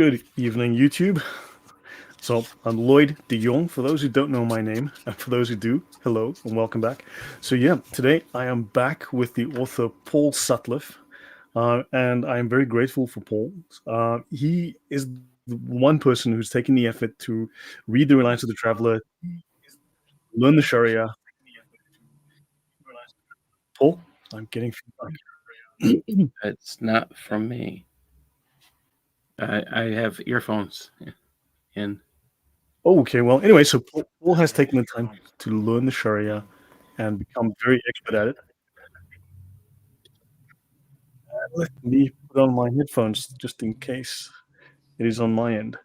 Good evening, YouTube. So I'm Lloyd de Jong, for those who don't know my name, and for those who do, hello and welcome back. So yeah, today I am back with the author Paul Sutliff, and I am very grateful for Paul. He is the one person who's taken the effort to read the Reliance of the Traveler, learn the Sharia. Paul, I'm getting feedback. It's not from me. I have earphones in. Oh, okay. Well, anyway, so Paul has taken the time to learn the Sharia and become very expert at it. Let me put on my headphones just in case it is on my end.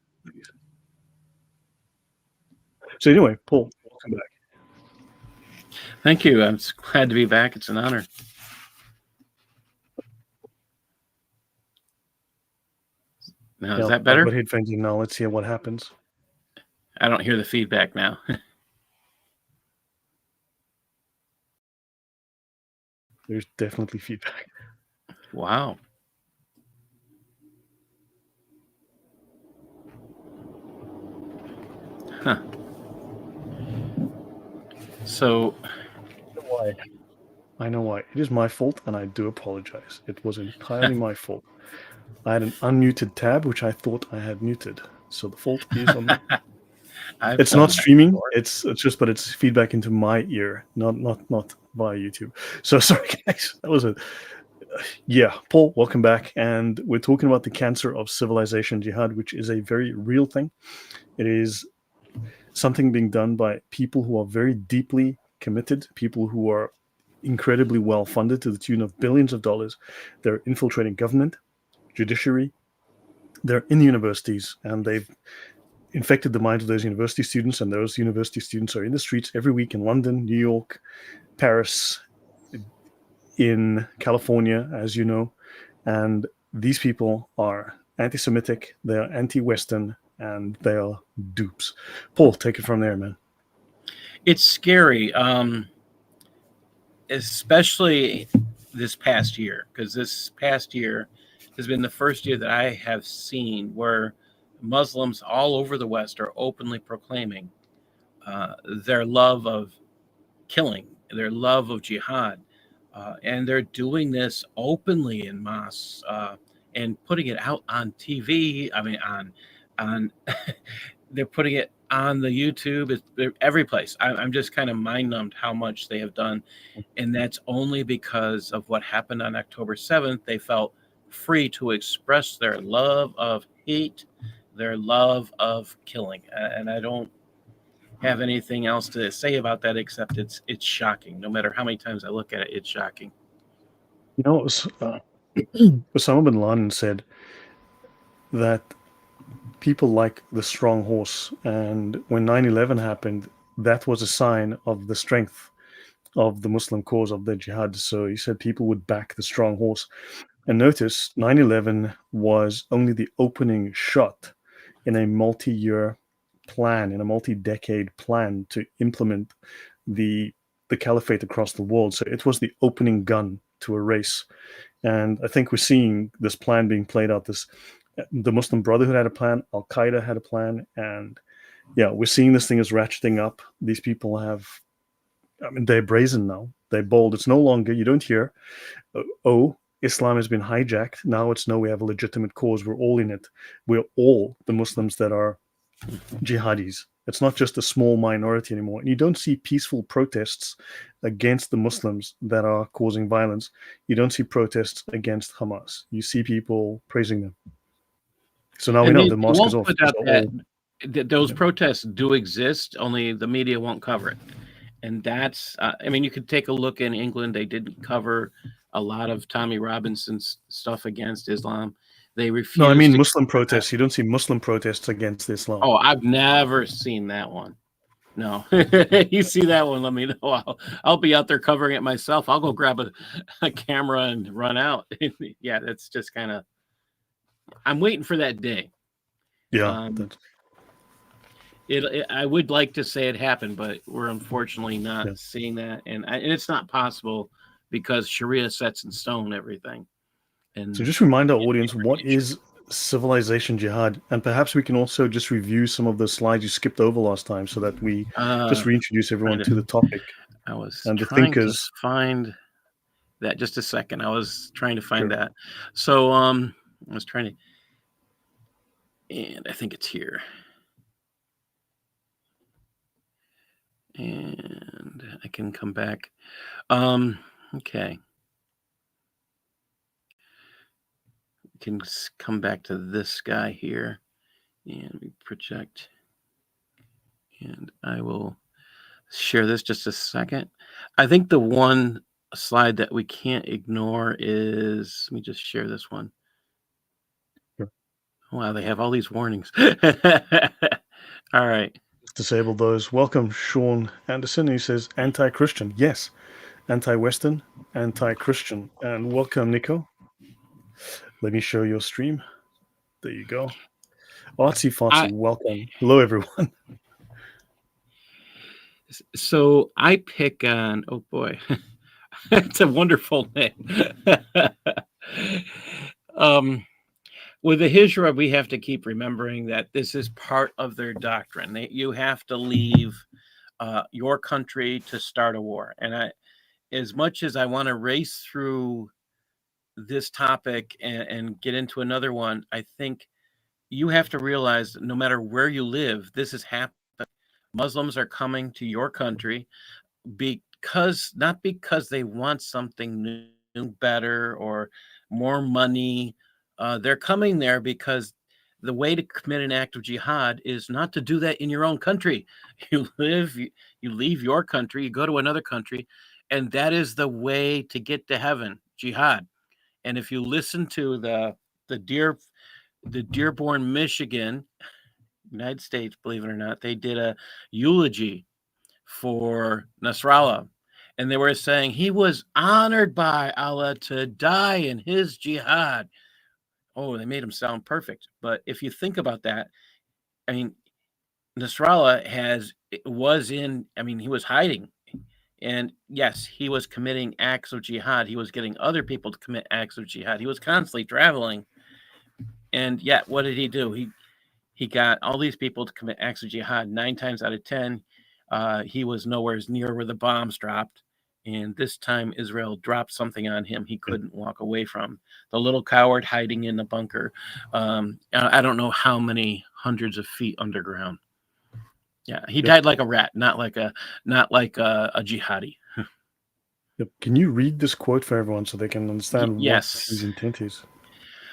So anyway, Paul, welcome back. Thank you. I'm glad to be back. It's an honor. Now, is that better? I've got headphones in now. Let's see what happens. I don't hear the feedback now. There's definitely feedback. Wow. Huh. So, I know why. It is my fault, and I do apologize. It was entirely my fault. I had an unmuted tab, which I thought I had muted. So the fault is on me. It's not streaming. It's just, but it's feedback into my ear, not via YouTube. So sorry, guys. That was yeah. Paul, welcome back, and we're talking about the Cancer of Civilization Jihad, which is a very real thing. It is something being done by people who are very deeply committed, people who are incredibly well funded to the tune of billions of dollars. They're infiltrating government, judiciary. They're in the universities, and they've infected the minds of those university students, and those university students are in the streets every week in London, New York, Paris, in California, as you know. And these people are anti-Semitic, they're anti-Western, and they are dupes. Paul, take it from there, man. It's scary, especially this past year, because this past year has been the first year that I have seen where Muslims all over the West are openly proclaiming their love of killing, their love of jihad, and they're doing this openly in mosques and putting it out on TV. I mean, on they're putting it on the YouTube. It's every place. I'm just kind of mind numbed how much they have done, and that's only because of what happened on October 7th. They felt free to express their love of hate, their love of killing, and I don't have anything else to say about that except it's shocking. No matter how many times I look at it, it's shocking. You know, Osama bin Laden said that people like the strong horse, and when 9/11 happened, that was a sign of the strength of the Muslim cause of the jihad. So he said people would back the strong horse. And notice 9/11 was only the opening shot in a multi-year plan, in a multi-decade plan to implement the caliphate across the world. So it was the opening gun to a race. And I think we're seeing this plan being played out. The Muslim Brotherhood had a plan, Al-Qaeda had a plan, and yeah, we're seeing this thing is ratcheting up. These people have, I mean, they're brazen now. They're bold. It's no longer, you don't hear, oh, Islam has been hijacked. Now it's no, we have a legitimate cause. We're all in it. We're all the Muslims that are jihadis. It's not just a small minority anymore. And you don't see peaceful protests against the Muslims that are causing violence. You don't see protests against Hamas. You see people praising them. So now we know the mosque is off. Those protests do exist, only the media won't cover it. And that's, I mean, you could take a look in England. They didn't cover a lot of Tommy Robinson's stuff against Islam. They refused. No, I mean Muslim protests. You don't see Muslim protests against Islam. Oh, I've never seen that one. No, you see that one, let me know. I'll be out there covering it myself. I'll go grab a camera and run out. Yeah, that's just kind of, I'm waiting for that day. Yeah. I would like to say it happened, but we're unfortunately not seeing that. And it's not possible because Sharia sets in stone everything. And so just remind our audience, what is Civilization Jihad, and perhaps we can also just review some of the slides you skipped over last time, so that we just reintroduce everyone to the topic I was and the trying to thinkers. find that. Just a second. I was trying to find Sure. that. So I was trying to, and I think it's here. And I can come back. Okay. We can come back to this guy here, and we project. And I will share this just a second. I think the one slide that we can't ignore is, let me just share this one. Sure. Wow, they have all these warnings. All right. Disable those. Welcome, Sean Anderson. He says anti-Christian. Yes, anti-Western, anti-Christian. And welcome, Nico. Let me show your stream. There you go. Artsy Fartsy, welcome. Hello, everyone. So I pick on, oh boy, it's a wonderful name. With the Hijra, we have to keep remembering that this is part of their doctrine. You have to leave your country to start a war. And as much as I want to race through this topic and get into another one, I think you have to realize that no matter where you live, this is happening. Muslims are coming to your country not because they want something new, better, or more money. They're coming there because the way to commit an act of jihad is not to do that in your own country. You leave your country, you go to another country, and that is the way to get to heaven, jihad. And if you listen to the Dearborn, Michigan, United States, believe it or not, they did a eulogy for Nasrallah. And they were saying he was honored by Allah to die in his jihad. Oh, they made him sound perfect. But if you think about that, I mean, Nasrallah he was hiding. And yes, he was committing acts of jihad. He was getting other people to commit acts of jihad. He was constantly traveling. And yet, what did he do? He got all these people to commit acts of jihad. 9 times out of 10, he was nowhere near where the bombs dropped. And this time, Israel dropped something on him he couldn't walk away from. The little coward hiding in the bunker. I don't know how many hundreds of feet underground. Yeah, he died like a rat, not like a jihadi. Yep. Can you read this quote for everyone so they can understand what his intent is?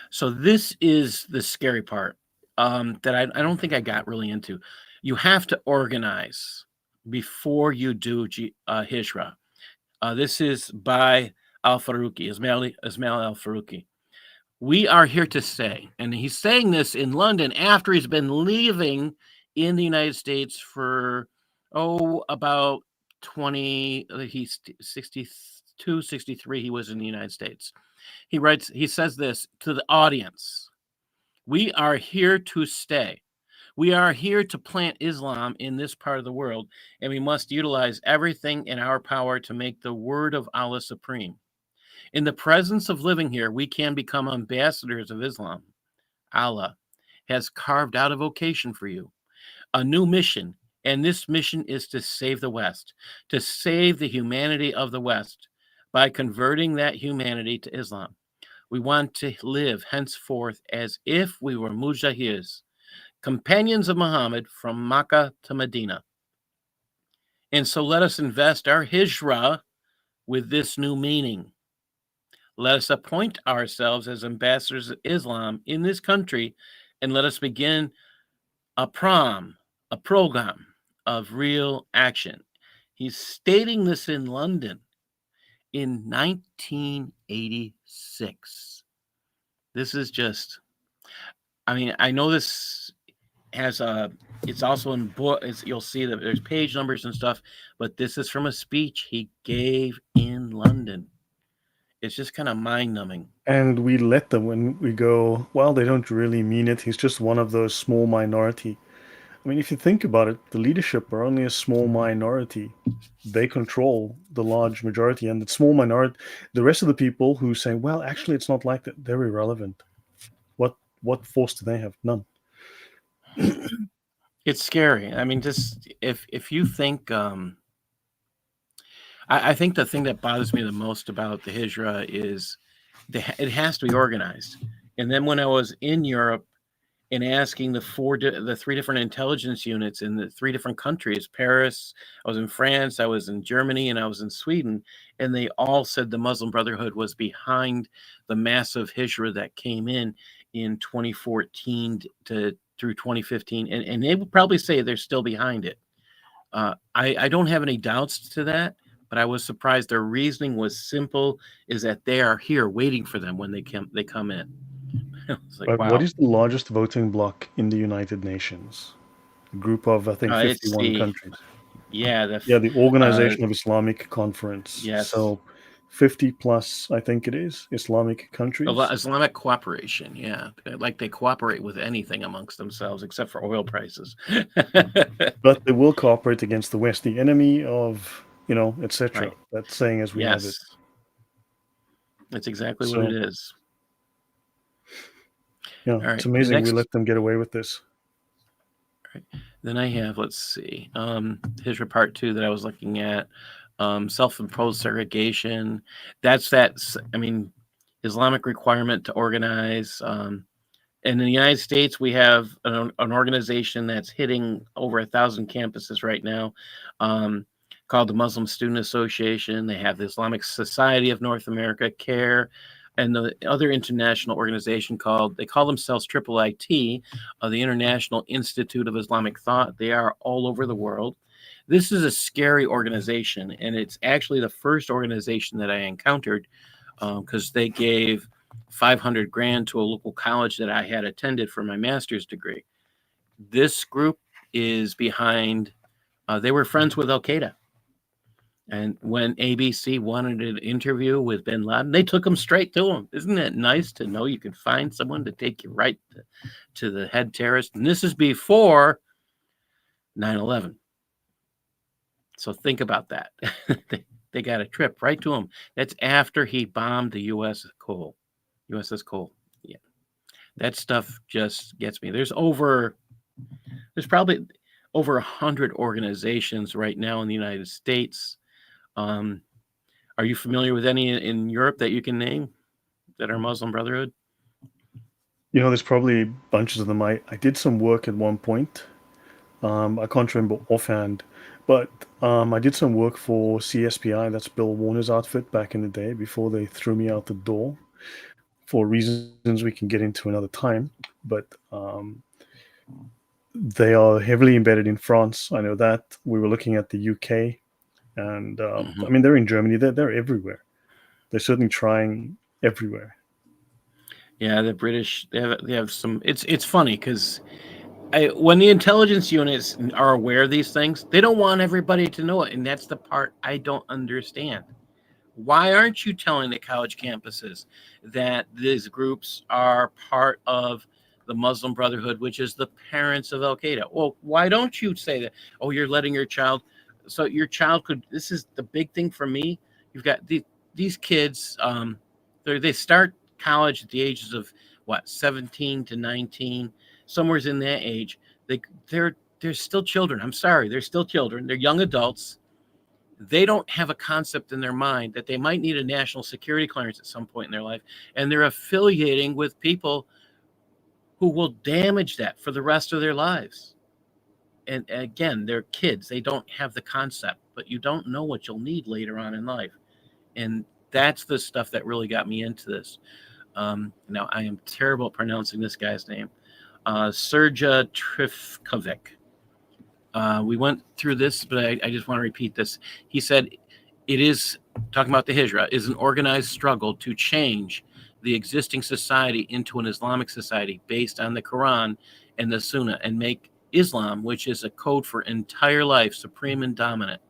So this is the scary part that I don't think I got really into. You have to organize before you do Hijra. This is by Ismail al-Faruqi. We are here to stay. And he's saying this in London after he's been living in the United States for, about 20, he's 62, 63, he was in the United States. He says this to the audience. We are here to stay. We are here to plant Islam in this part of the world, and we must utilize everything in our power to make the word of Allah supreme. In the presence of living here, we can become ambassadors of Islam. Allah has carved out a vocation for you, a new mission, and this mission is to save the West, to save the humanity of the West by converting that humanity to Islam. We want to live henceforth as if we were mujahirs, companions of Muhammad from Makkah to Medina. And so let us invest our hijrah with this new meaning. Let us appoint ourselves as ambassadors of Islam in this country, and let us begin a program of real action. He's stating this in London in 1986. This is just, I know this has it's also in book, you'll see that there's page numbers and stuff, but this is from a speech he gave in London. It's just kind of mind-numbing. And we let them when we go, well, they don't really mean it. He's just one of those small minority. I mean, if you think about it, the leadership are only a small minority. They control the large majority, and the small minority, the rest of the people who say, well, actually, it's not like that, they're irrelevant. what force do they have? None. It's scary. I mean, just if you think, I think the thing that bothers me the most about the Hijra is it has to be organized. And then when I was in Europe and asking the three different intelligence units in the three different countries, Paris, I was in France, I was in Germany, and I was in Sweden, and they all said the Muslim Brotherhood was behind the massive Hijra that came in 2014 through 2015, and they would probably say they're still behind it. I don't have any doubts to that, but I was surprised their reasoning was simple: is that they are here waiting for them when they come in. It's like, But what wow. is the largest voting bloc in the United Nations? A group of, I think, It's 51 the countries. yeah Yeah, the uh, Organization of Islamic Conference. yes, So 50 plus, I think it is, Islamic countries. Islamic cooperation. Yeah, like they cooperate with anything amongst themselves except for oil prices. But they will cooperate against the West, the enemy of, etc. Right. That saying as we have it. Yes, that's exactly what it So, is. yeah, All it's right. The amazing we next. let them get away with this. Right. Then I have, let's see, Hijra Part 2 that I was looking at, self-imposed segregation. I mean, Islamic requirement to organize. And in the United States, we have an organization that's hitting over 1,000 campuses right now, called the Muslim Student Association. They have the Islamic Society of North America, CARE, and the other international organization they call themselves IIIT, the International Institute of Islamic Thought. They are all over the world. This is a scary organization, and it's actually the first organization that I encountered, because they gave 500 grand to a local college that I had attended for my master's degree. This group is behind, they were friends with Al Qaeda. And when ABC wanted an interview with bin Laden, they took him straight to him. Isn't it nice to know you can find someone to take you right to the head terrorist? And this is before 9/11. So think about that. They got a trip right to him. That's after he bombed the USS Cole. Yeah. That stuff just gets me. There's probably over 100 organizations right now in the United States. Um, are you familiar with any in Europe that you can name that are Muslim Brotherhood? There's probably bunches of them. I did some work at one point. I can't remember offhand, but I did some work for CSPI, that's Bill Warner's outfit back in the day before they threw me out the door for reasons we can get into another time. But they are heavily embedded in France. I know that. We were looking at the UK, and I Mm-hmm. mean, they're in Germany. They're everywhere. They're certainly trying everywhere. Yeah, the British they have some. It's funny because when the intelligence units are aware of these things, they don't want everybody to know it, and that's the part I don't understand. Why aren't you telling the college campuses that these groups are part of the Muslim Brotherhood, which is the parents of Al Qaeda? Well, why don't you say that? Oh, you're letting your child. So your child could. This is the big thing for me. You've got these kids. They start college at the ages of what, 17 to 19, somewhere's in that age. They're still children. I'm sorry, they're still children. They're young adults. They don't have a concept in their mind that they might need a national security clearance at some point in their life, and they're affiliating with people who will damage that for the rest of their lives. And again, they're kids. They don't have the concept, but you don't know what you'll need later on in life. And that's the stuff that really got me into this. Now, I am terrible at pronouncing this guy's name. Serja Trifkovic. We went through this, but I just want to repeat this. He said, it is, talking about the Hijra, is an organized struggle to change the existing society into an Islamic society based on the Quran and the Sunnah, and make Islam, which is a code for entire life, supreme and dominant,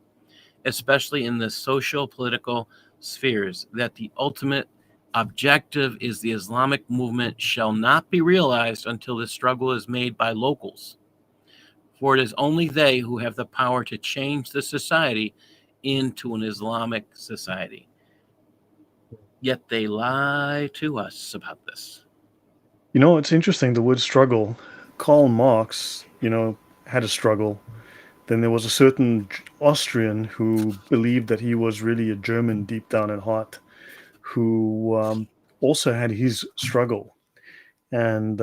especially in the social political spheres. That the ultimate objective is the Islamic movement shall not be realized until the struggle is made by locals, for it is only they who have the power to change the society into an Islamic society. Yet they lie to us about this. You know, it's interesting, the word struggle. Karl Marx, had a struggle. Then there was a certain Austrian who believed that he was really a German deep down in heart, who also had his struggle. And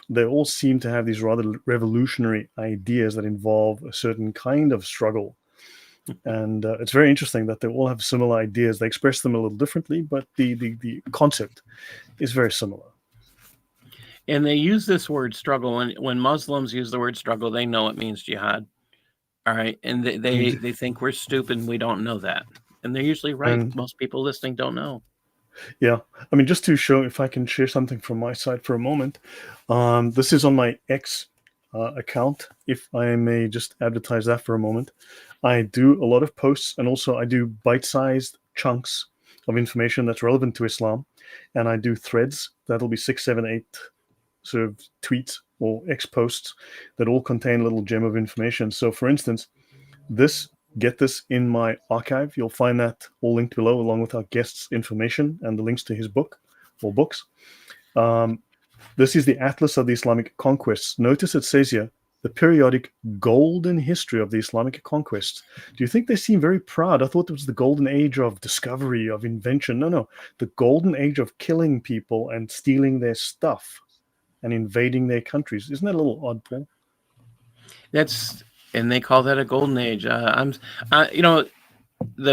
they all seem to have these rather revolutionary ideas that involve a certain kind of struggle. And it's very interesting that they all have similar ideas. They express them a little differently, but the concept is very similar. And they use this word struggle. When Muslims use the word struggle, they know it means jihad. All right. And they think we're stupid and we don't know that. And they're usually right. And Most people listening don't know. yeah, I mean, just to show, if I can share something from my side for a moment, this is on my X account. If I may just advertise that for a moment, I do a lot of posts, and also I do bite-sized chunks of information that's relevant to Islam, and I do threads that'll be 6, 7, 8 sort of tweets or X posts that all contain a little gem of information. So, for instance, get this in my archive. You'll find that all linked below, along with our guest's information and the links to his book or books. This is the Atlas of the Islamic Conquests. Notice it says here, the periodic golden history of the Islamic conquests. Do you think they seem very proud? I thought it was the golden age of discovery, of invention. No. The golden age of killing people and stealing their stuff and invading their countries. Isn't that a little odd, Paul? And they call that a golden age. The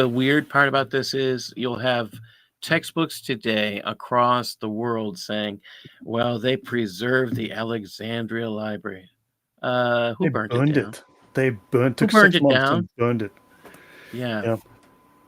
weird part about this is you'll have textbooks today across the world saying, well, they preserved the Alexandria Library. Who burned it down? They took burned 6 it months down? and burned it. Yeah.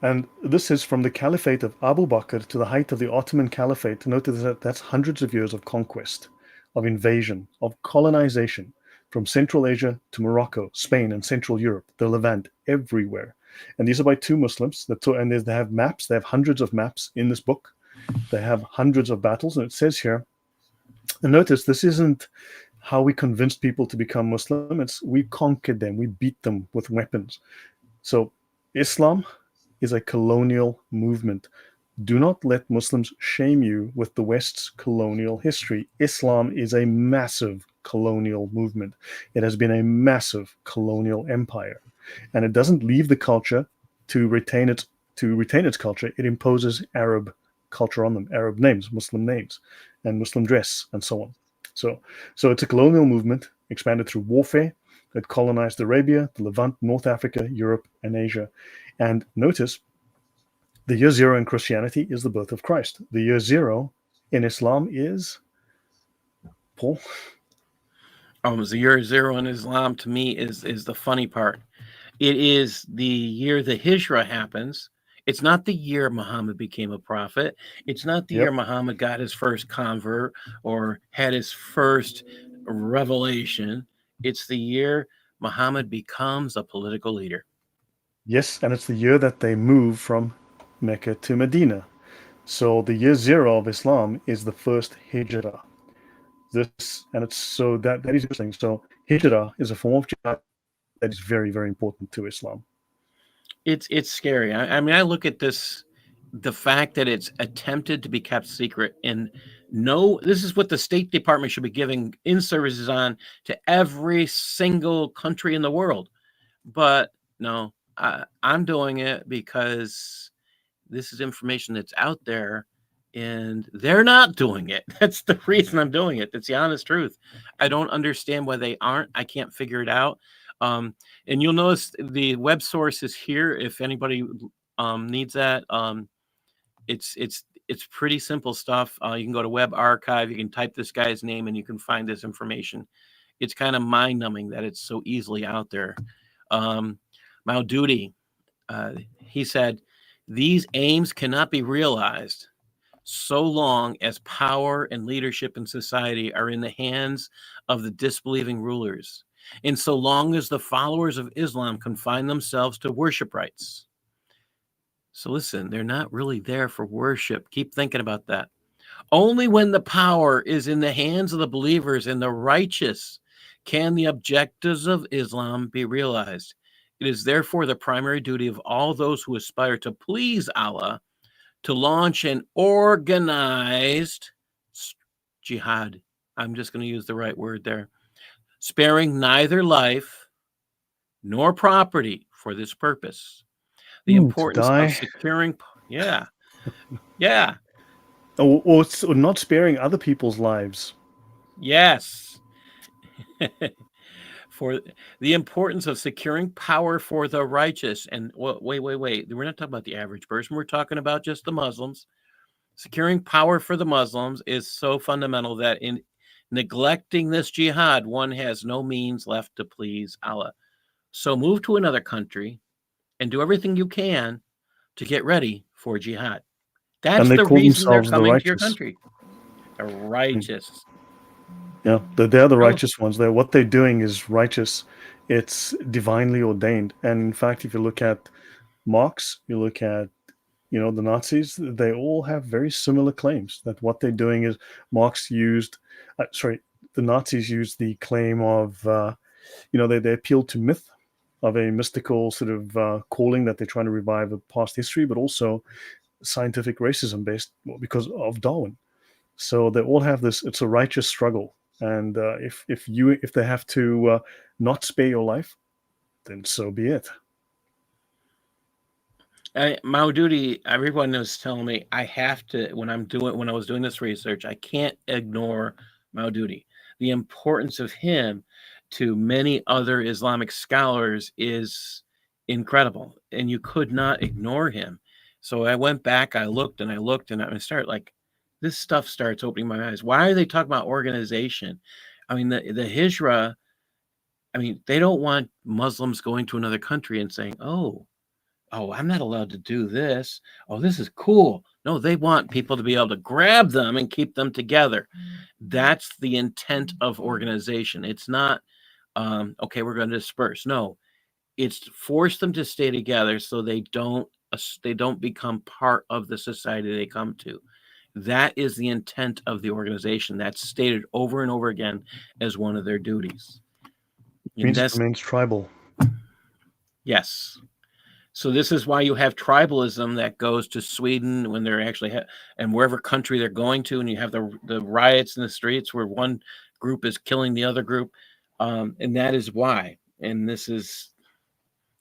And this is from the Caliphate of Abu Bakr to the height of the Ottoman Caliphate. Notice that that's hundreds of years of conquest, of invasion, of colonization, from Central Asia to Morocco, Spain, and Central Europe, the Levant, everywhere. And these are by 2 Muslims. And they have maps. They have hundreds of maps in this book. They have hundreds of battles. And it says here, and notice this isn't how we convinced people to become Muslim. It's we conquered them. We beat them with weapons. So Islam is a colonial movement. Do not let Muslims shame you with the West's colonial history. Islam is a massive colonial movement. It has been a massive colonial empire, and it doesn't leave the culture to retain its culture. It imposes Arab culture on them, Arab names, Muslim names, and Muslim dress, and so on. So it's a colonial movement expanded through warfare that colonized Arabia, the Levant, North Africa, Europe, and Asia. And notice, the year 0 in Christianity is the birth of Christ. The year 0 in Islam is, Paul? The year 0 in Islam, to me, is the funny part. It is the year the Hijra happens. It's not the year Muhammad became a prophet. It's not the year Muhammad got his first convert or had his first revelation. It's the year Muhammad becomes a political leader. Yes, and it's the year that they move from Mecca to Medina. So the year 0 of Islam is the first Hijra. That is interesting. So Hijra is a form of jihad that is very, very important to Islam. It's scary. I mean, I look at this, the fact that it's attempted to be kept secret, and this is what the State Department should be giving in-services on to every single country in the world. But no, I'm doing it because this is information that's out there and they're not doing it. That's the reason I'm doing it. That's the honest truth. I don't understand why they aren't. I can't figure it out. And you'll notice the web source is here if anybody needs that. It's pretty simple stuff. You can go to Web Archive, you can type this guy's name, and you can find this information. It's kind of mind-numbing that it's so easily out there. Maududi, he said, these aims cannot be realized so long as power and leadership in society are in the hands of the disbelieving rulers, and so long as the followers of Islam confine themselves to worship rites. So listen, they're not really there for worship. Keep thinking about that. Only when the power is in the hands of the believers and the righteous can the objectives of Islam be realized. It is therefore the primary duty of all those who aspire to please Allah to launch an organized jihad I'm just going to use the right word there, sparing neither life nor property for this purpose. The To importance of die, securing, yeah, yeah, or not sparing other people's lives. yes. For the importance of securing power for the righteous. And wait. We're not talking about the average person. We're talking about just the Muslims. Securing power for the Muslims is so fundamental that in neglecting this jihad, one has no means left to please Allah. So move to another country and do everything you can to get ready for jihad. And That's they the call reason they're themselves the coming to your righteous. country. The righteous. Yeah, they're the Oh, righteous ones. What they're doing is righteous. It's divinely ordained. And in fact, if you look at Marx, you look at the Nazis, they all have very similar claims that what they're doing is Marx used, the Nazis used the claim of, they appealed to myth, of a mystical sort of calling that they're trying to revive of past history, but also scientific racism based because of Darwin. So they all have this. It's a righteous struggle, and if they have to not spare your life, then so be it. Maududi, everyone was telling me I have to, when I was doing this research, I can't ignore Maududi. The importance of him to many other Islamic scholars is incredible, and you could not ignore him. So I went back, I looked, and I started like, this stuff starts opening my eyes. Why are they talking about organization? I mean, the Hijra, I mean, they don't want Muslims going to another country and saying, oh, I'm not allowed to do this. Oh, this is cool. No, they want people to be able to grab them and keep them together. That's the intent of organization. It's not, okay, we're going to disperse. No, it's force them to stay together so they don't become part of the society they come to. That is the intent of the organization. That's stated over and over again as one of their duties. It And means it that's, remains tribal. yes. So this is why you have tribalism that goes to Sweden when they're actually and wherever country they're going to, and you have the riots in the streets where one group is killing the other group, and that is why. And this is,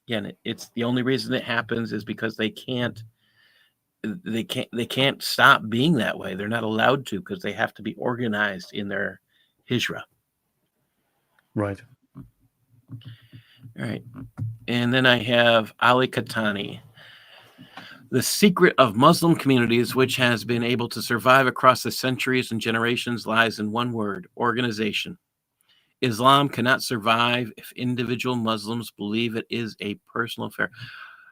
again, it's the only reason it happens is because they can't stop being that way. They're not allowed to because they have to be organized in their Hijra. Right. All right, and then I have Ali Khatani. The secret of Muslim communities, which has been able to survive across the centuries and generations, lies in one word: organization. Islam cannot survive if individual Muslims believe it is a personal affair.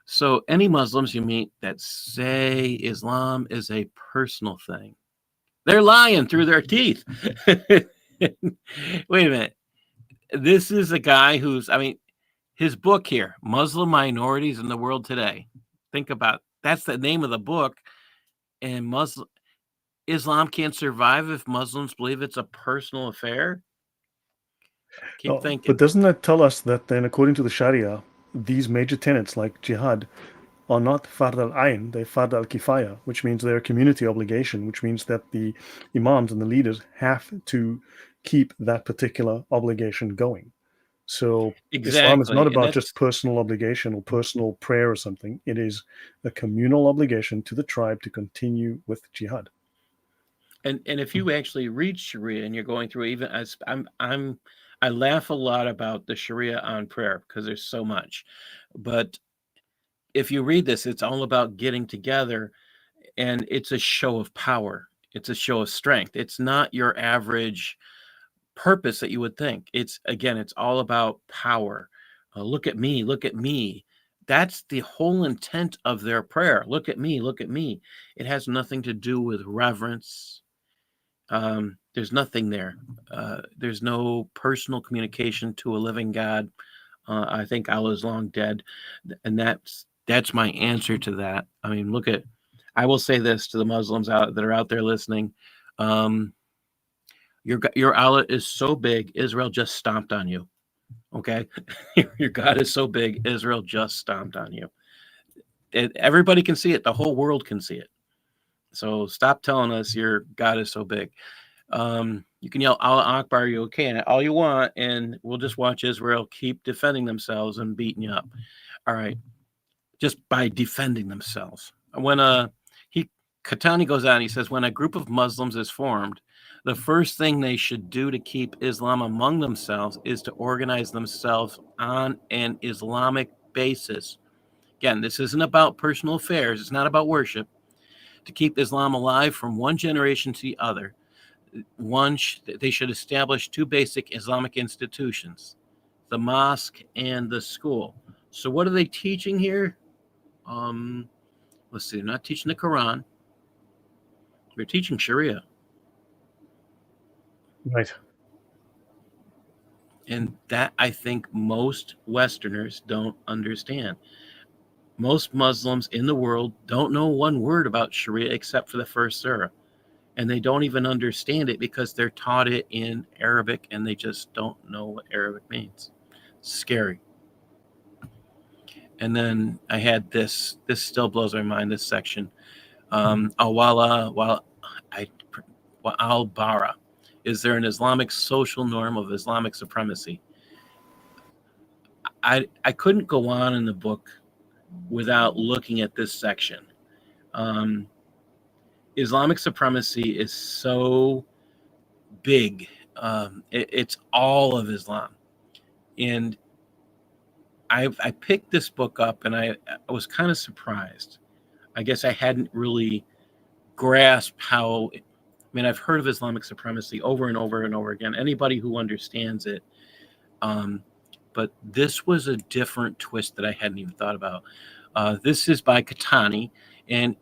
So any Muslims you meet that say Islam is a personal thing, they're lying through their teeth. Wait a minute. This is a guy who's, I mean, his book here, Muslim Minorities in the World Today. Think about, that's the name of the book. And Islam can't survive if Muslims believe it's a personal affair. Keep thinking. But doesn't that tell us that then, according to the Sharia, these major tenets like jihad are not fard al-ain, they're fard al-kifaya, which means they're a community obligation, which means that the imams and the leaders have to keep that particular obligation going. So Islam is not Exactly. And about that's, just personal obligation or personal prayer or something. It is a communal obligation to the tribe to continue with jihad. and if you actually read Sharia and you're going through, even as I laugh a lot about the Sharia on prayer because there's so much. But if you read this, it's all about getting together, and it's a show of power. It's a show of strength. It's not your average purpose that you would think. It's, again, it's all about power. Look at me, look at me. That's the whole intent of their prayer. Look at me, look at me. It has nothing to do with reverence. There's nothing there. There's no personal communication to a living God. I think Allah is long dead, and that's my answer to that. I mean, I will say this to the Muslims that are out there listening. Your Allah is so big, Israel just stomped on you. Okay, your God is so big, Israel just stomped on you. Everybody can see it. The whole world can see it. So stop telling us your God is so big. You can yell Allah Akbar, you can all you want, and we'll just watch Israel keep defending themselves and beating you up. All right, just by defending themselves. When Katani goes out and he says, when a group of Muslims is formed, the first thing they should do to keep Islam among themselves is to organize themselves on an Islamic basis. Again, this isn't about personal affairs. It's not about worship. To keep Islam alive from one generation to the other, they should establish two basic Islamic institutions, the mosque and the school. So what are they teaching here? Let's see, they're not teaching the Quran. They're teaching Sharia. Right. And that I think most Westerners don't understand. Most Muslims in the world don't know one word about Sharia except for the first surah. And they don't even understand it because they're taught it in Arabic and they just don't know what Arabic means. Scary. And then I had this still blows my mind, this section. Al-Bara. Is there an Islamic social norm of Islamic supremacy? I couldn't go on in the book without looking at this section. Islamic supremacy is so big. It's all of Islam. And I picked this book up and I was kind of surprised. I guess I hadn't really grasped how, I mean, I've heard of Islamic supremacy over and over and over again. Anybody who understands it. But this was a different twist that I hadn't even thought about. This is by Katani, and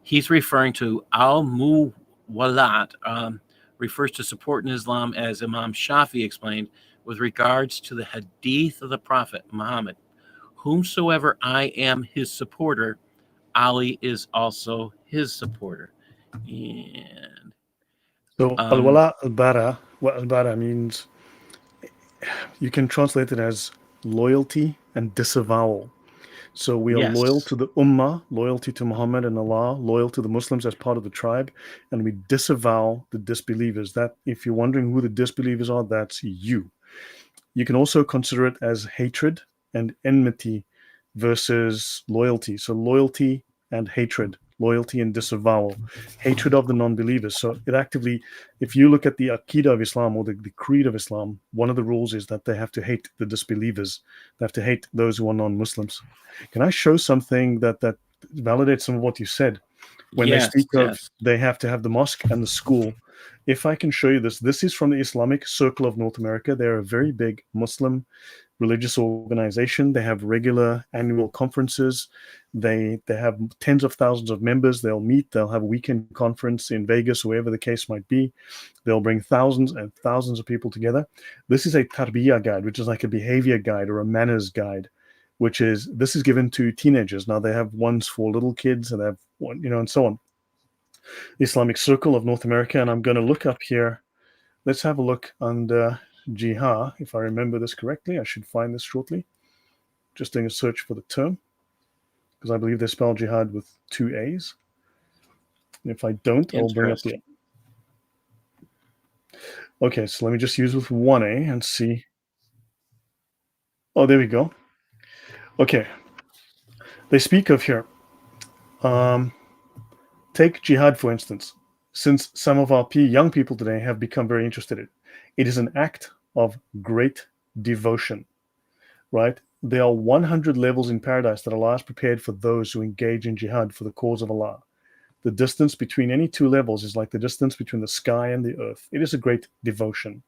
he's referring to al-Muwalat, refers to support in Islam, as Imam Shafi explained, with regards to the hadith of the Prophet Muhammad. Whomsoever I am his supporter, Ali is also his supporter. And So al-wala al-bara, what al-bara means, you can translate it as loyalty and disavowal. So we are loyal to the Ummah, loyalty to Muhammad and Allah, loyal to the Muslims as part of the tribe, and we disavow the disbelievers. That, if you're wondering who the disbelievers are, that's you. You can also consider it as hatred and enmity versus loyalty. So loyalty and hatred, loyalty and disavowal, hatred of the non-believers. So it actively, if you look at the Aqidah of Islam or the creed of Islam, one of the rules is that they have to hate the disbelievers. They have to hate those who are non-Muslims. Can I show something that validates some of what you said? When they speak of they have to have the mosque and the school. If I can show you this is from the Islamic Circle of North America. They're a very big Muslim religious organization. They have regular annual conferences. They have tens of thousands of members. They'll meet. They'll have a weekend conference in Vegas, wherever the case might be. They'll bring thousands and thousands of people together. This is a tarbiyah guide, which is like a behavior guide or a manners guide, this is given to teenagers. Now they have ones for little kids and they have one, and so on. The Islamic Circle of North America. And I'm going to look up here. Let's have a look under jihad. If I remember this correctly, I should find this shortly. Just doing a search for the term, because I believe they spell jihad with 2 A's. And if I don't, I'll bring up the. Okay, so let me just use with 1 A and see. Oh, there we go. Okay. They speak of here. Take jihad, for instance. Since some of our young people today have become very interested in it, it is an act of great devotion, right? There are 100 levels in paradise that Allah has prepared for those who engage in jihad for the cause of Allah. The distance between any two levels is like the distance between the sky and the earth. It is a great devotion,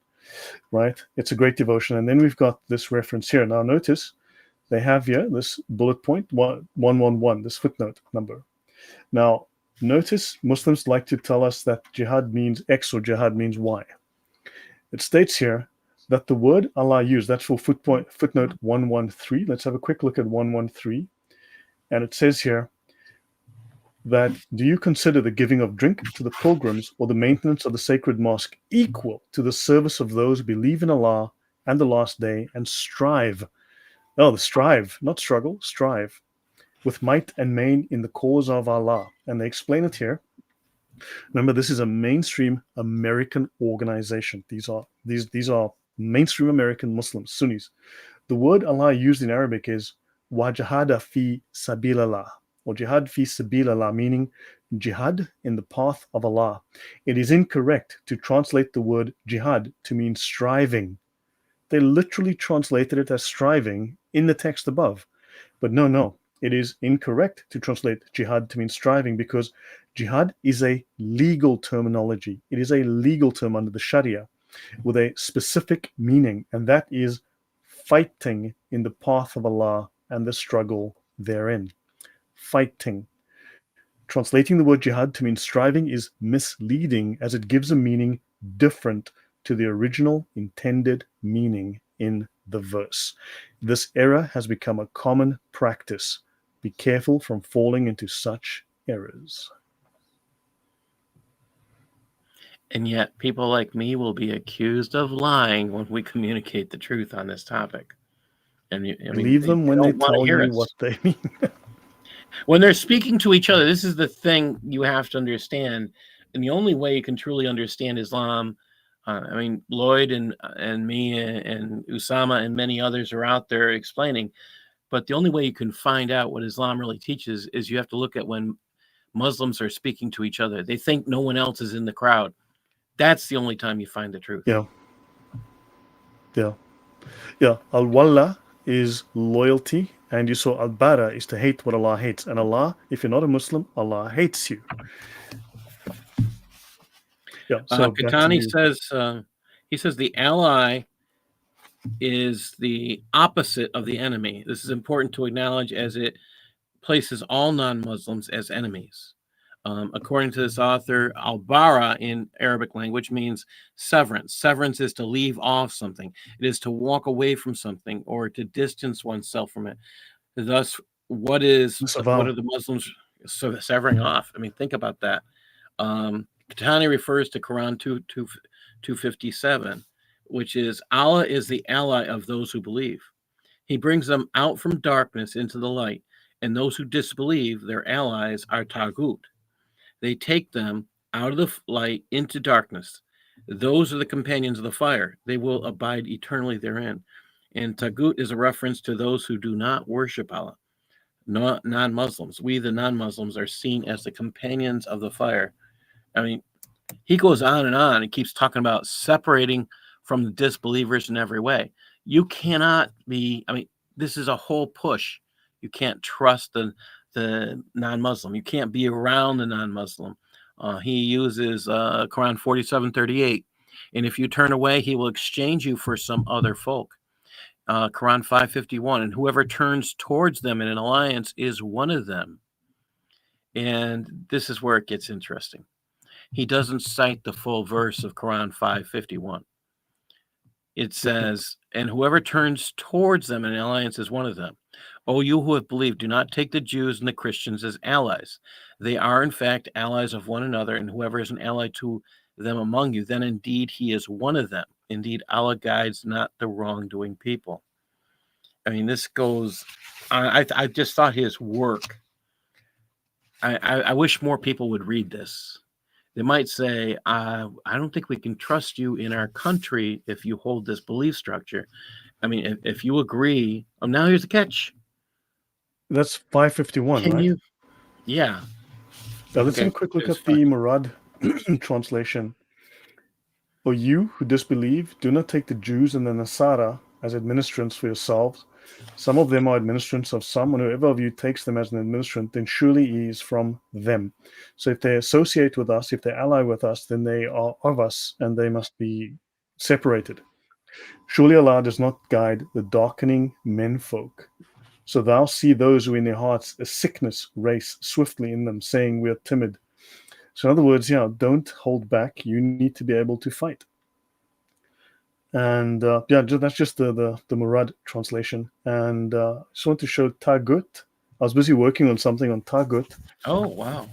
right? It's a great devotion. And then we've got this reference here. Now notice they have here this bullet point 111, this footnote number. Now notice Muslims like to tell us that jihad means X or jihad means Y. It states here that the word Allah used, that's for footnote 113. Let's have a quick look at 113. And it says here that, do you consider the giving of drink to the pilgrims or the maintenance of the sacred mosque equal to the service of those who believe in Allah and the last day and strive? Oh, strive, not struggle, strive with might and main in the cause of Allah. And they explain it here Remember, this is a mainstream American organization. These are mainstream American Muslims, Sunnis. The word Allah used in Arabic is wajahada fi sabilillah, or jihad fi sabilillah, meaning jihad in the path of Allah. It is incorrect to translate the word jihad to mean striving. They literally translated it as striving in the text above. But no, it is incorrect to translate jihad to mean striving, because jihad is a legal terminology. It is a legal term under the Sharia with a specific meaning, and that is fighting in the path of Allah and the struggle therein. Fighting. Translating the word jihad to mean striving is misleading, as it gives a meaning different to the original intended meaning in the verse. This error has become a common practice. Be careful from falling into such errors. And yet, people like me will be accused of lying when we communicate the truth on this topic. And Believe them when they tell you what they mean. When they're speaking to each other, this is the thing you have to understand. And the only way you can truly understand Islam, Lloyd and me and Usama and many others are out there explaining, but the only way you can find out what Islam really teaches is you have to look at when Muslims are speaking to each other. They think no one else is in the crowd. That's the only time you find the truth. Yeah. Al-Walla is loyalty, and you saw Al-Bara is to hate what Allah hates. And Allah, if you're not a Muslim, Allah hates you. Yeah. So Katani says, he says the ally is the opposite of the enemy. This is important to acknowledge, as it places all non-Muslims as enemies. According to this author, al-bara in Arabic language means severance. Severance is to leave off something. It is to walk away from something or to distance oneself from it. Thus, what are the Muslims severing off? I mean, think about that. Katani refers to Quran 257, which is Allah is the ally of those who believe. He brings them out from darkness into the light, and those who disbelieve, their allies, are taghut. They take them out of the light into darkness. Those are the companions of the fire. They will abide eternally therein. And taghut is a reference to those who do not worship Allah, not non-Muslims. We, the non-Muslims, are seen as the companions of the fire. I mean, he goes on and keeps talking about separating from the disbelievers in every way. You cannot be, this is a whole push. You can't trust the non-Muslim. You can't be around the non-Muslim. He uses Quran 47:38. And if you turn away, he will exchange you for some other folk. Quran 5:51. And whoever turns towards them in an alliance is one of them. And this is where it gets interesting. He doesn't cite the full verse of Quran 5:51. It says, and whoever turns towards them in an alliance is one of them. O you who have believed, do not take the Jews and the Christians as allies. They are, in fact, allies of one another, and whoever is an ally to them among you, then indeed he is one of them. Indeed, Allah guides not the wrongdoing people. I mean, this goes, I just thought his work, I wish more people would read this. They might say, I don't think we can trust you in our country if you hold this belief structure. I mean, if you agree, now here's the catch. That's 551, right? Yeah. Now let's have a quick look at the Murad translation. O you who disbelieve, do not take the Jews and the Nasara as administrants for yourselves. Some of them are administrants of some, and whoever of you takes them as an administrant, then surely he is from them. So if they associate with us, if they ally with us, then they are of us, and they must be separated. Surely Allah does not guide the darkening menfolk. So thou see those who in their hearts a sickness race swiftly in them, saying we are timid. So in other words, don't hold back. You need to be able to fight. And that's just the Murad translation. And I just want to show Taghut. I was busy working on something on Taghut. Oh wow!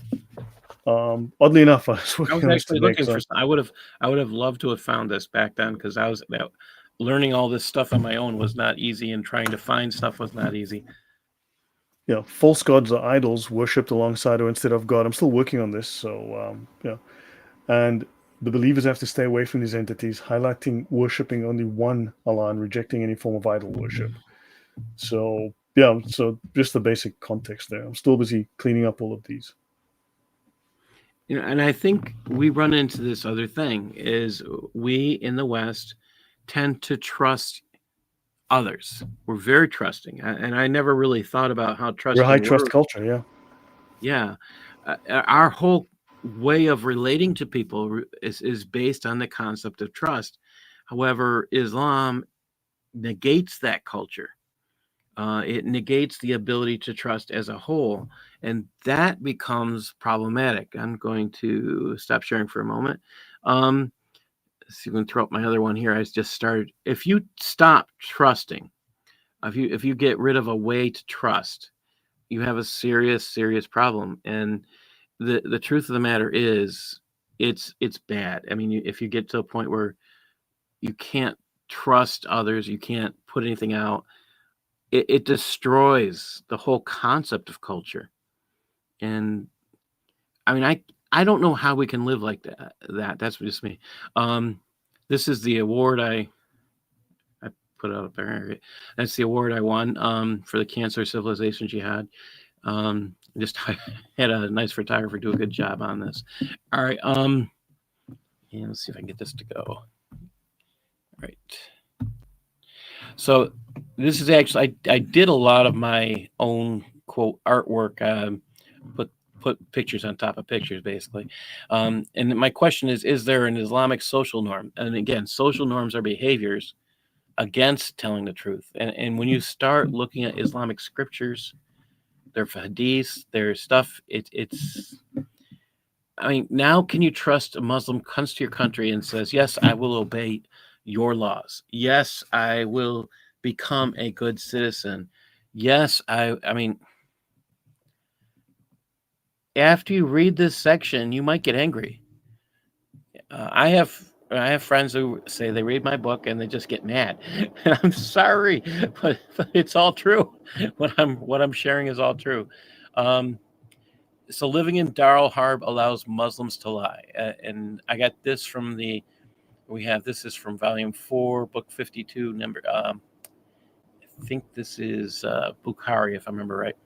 Oddly enough, I was working I was actually looking for. I would have loved to have found this back then, because I was learning all this stuff on my own was not easy, and trying to find stuff was not easy. false gods are idols worshipped alongside or instead of God. I'm still working on this, so and the believers have to stay away from these entities, highlighting worshipping only one Allah and rejecting any form of idol worship. So so just the basic context there. I'm still busy cleaning up all of these. And I think we run into this other thing is we in the West tend to trust others. We're very trusting, and I never really thought about how trusting We're a high trust culture, yeah. Yeah, our whole way of relating to people is based on the concept of trust. However, Islam negates that culture. It negates the ability to trust as a whole, and that becomes problematic. I'm going to stop sharing for a moment. Let's see, I'm going to throw up my other one here. I just started. If you stop trusting, if you get rid of a way to trust, you have a serious problem. And the truth of the matter is, it's bad. I mean, if you get to a point where you can't trust others, you can't put anything out, it destroys the whole concept of culture. And I mean, I don't know how we can live like that's just me. This is the award I put out up there. That's the award I won for the Cancer of Civilization Jihad. Just had a nice photographer do a good job on this. All right. Yeah, let's see if I can get this to go. All right. So this is actually I did a lot of my own quote artwork. Put pictures on top of pictures, basically. And my question is there an Islamic social norm? And again, social norms are behaviors against telling the truth. And when you start looking at Islamic scriptures, their hadiths, their stuff, it's I mean, now can you trust a Muslim comes to your country and says, yes, I will obey your laws. Yes, I will become a good citizen. Yes, I mean, after you read this section, you might get angry. I have friends who say they read my book and they just get mad. I'm sorry, but it's all true. What I'm sharing is all true. So living in Darul Harb allows Muslims to lie, and I got this from this is from volume 4, book 52, number. I think this is Bukhari, if I remember right.